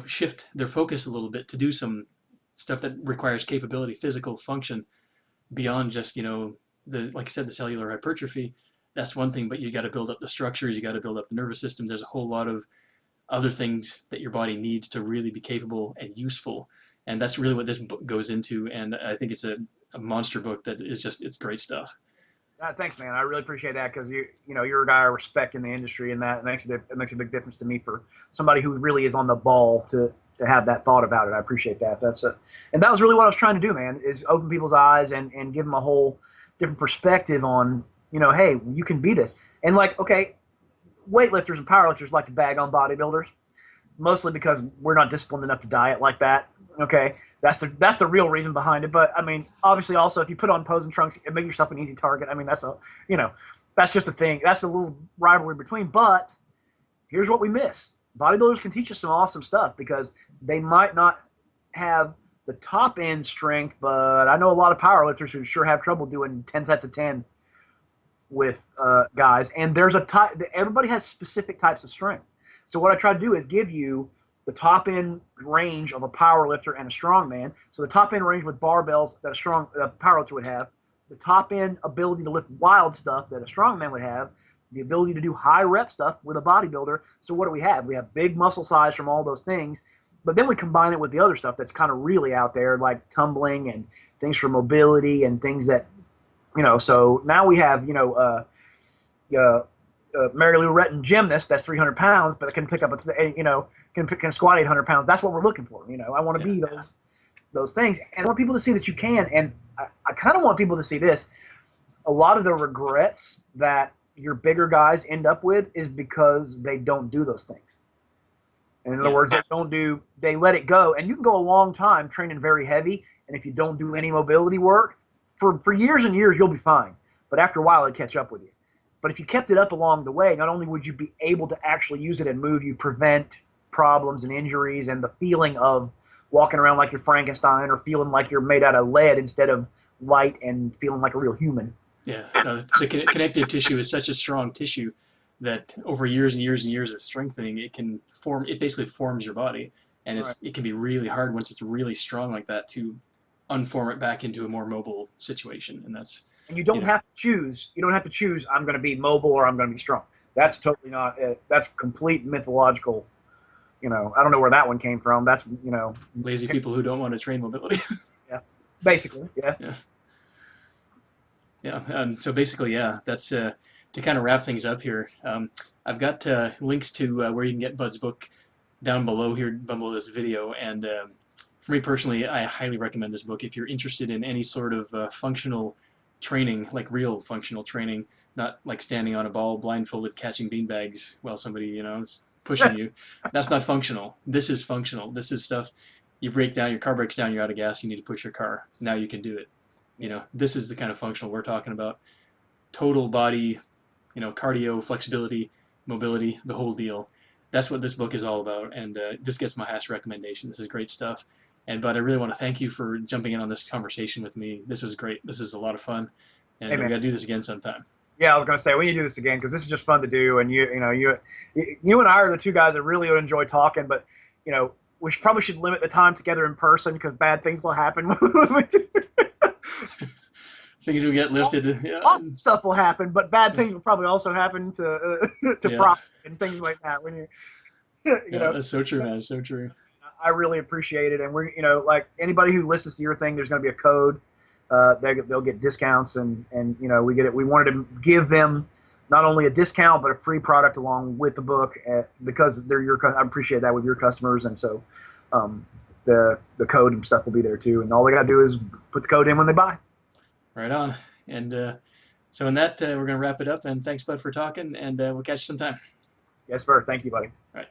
shift their focus a little bit to do some stuff that requires capability, physical function beyond just, like I said, the cellular hypertrophy. That's one thing, but you got to build up the structures, you got to build up the nervous system. There's a whole lot of other things that your body needs to really be capable and useful. And that's really what this book goes into. And I think it's a monster book that is just, it's great stuff. Thanks, man. I really appreciate that because you're a guy I respect in the industry, and that makes a big difference to me for somebody who really is on the ball to have that thought about it. I appreciate that. And that was really what I was trying to do, man, is open people's eyes and give them a whole different perspective on, hey, you can be this. And like, okay, weightlifters and powerlifters like to bag on bodybuilders, mostly because we're not disciplined enough to diet like that. Okay, that's the real reason behind it. But I mean, obviously, also if you put on posing trunks and make yourself an easy target, I mean that's just a thing. That's a little rivalry between. But here's what we miss: bodybuilders can teach us some awesome stuff because they might not have the top end strength, but I know a lot of powerlifters who sure have trouble doing 10 sets of 10 with guys. And there's a type. Everybody has specific types of strength. So what I try to do is give you the top end range of a power lifter and a strongman. So the top end range with barbells that a power lifter would have, the top end ability to lift wild stuff that a strongman would have, the ability to do high rep stuff with a bodybuilder. So what do we have? We have big muscle size from all those things, but then we combine it with the other stuff that's kind of really out there, like tumbling and things for mobility and things that, so now we have, Mary Lou Retton gymnast that's 300 pounds, but can pick up can squat 800 pounds. That's what we're looking for. I want to Yeah. be those things, and I want people to see that you can. And I kind of want people to see this. A lot of the regrets that your bigger guys end up with is because they don't do those things. And in other words, they let it go. And you can go a long time training very heavy, and if you don't do any mobility work, for years and years, you'll be fine. But after a while, it'll catch up with you. But if you kept it up along the way, not only would you be able to actually use it and move, you prevent problems and injuries and the feeling of walking around like you're Frankenstein or feeling like you're made out of lead instead of light and feeling like a real human. Yeah, no, the connective tissue is such a strong tissue that over years and years and years of strengthening, it basically forms your body. And it can be really hard once it's really strong like that to unform it back into a more mobile situation. And you don't have to choose. You don't have to choose, I'm going to be mobile or I'm going to be strong. That's totally not, that's complete mythological. I don't know where that one came from. That's, lazy people who don't want to train mobility. Yeah, basically, yeah. Yeah. So basically, that's to kind of wrap things up here. I've got links to where you can get Bud's book down below this video. And for me personally, I highly recommend this book if you're interested in any sort of functional training, like real functional training, not like standing on a ball blindfolded catching beanbags while somebody is pushing you. That's not functional. This is functional. This is stuff you break down, your car breaks down, you're out of gas, you need to push your car. Now you can do it. This is the kind of functional we're talking about. Total body, cardio, flexibility, mobility, the whole deal. That's what this book is all about. And this gets my highest recommendation. This is great stuff. But I really want to thank you for jumping in on this conversation with me. This was great. This is a lot of fun. And we got to do this again sometime. Yeah, I was going to say, we need to do this again because this is just fun to do. And you and I are the two guys that really enjoy talking, but, we probably should limit the time together in person because bad things will happen. Things will get lifted. Awesome stuff will happen, but bad things will probably also happen to prop and things like that. When that's so true, man. So true. I really appreciate it, and we're like anybody who listens to your thing, there's going to be a code. They'll get discounts, and we get it. We wanted to give them not only a discount but a free product along with the book because they're I appreciate that with your customers, and so the code and stuff will be there too. And all they got to do is put the code in when they buy. Right on. And so in that, we're going to wrap it up. And thanks, Bud, for talking. And we'll catch you sometime. Yes, sir. Thank you, buddy. All right.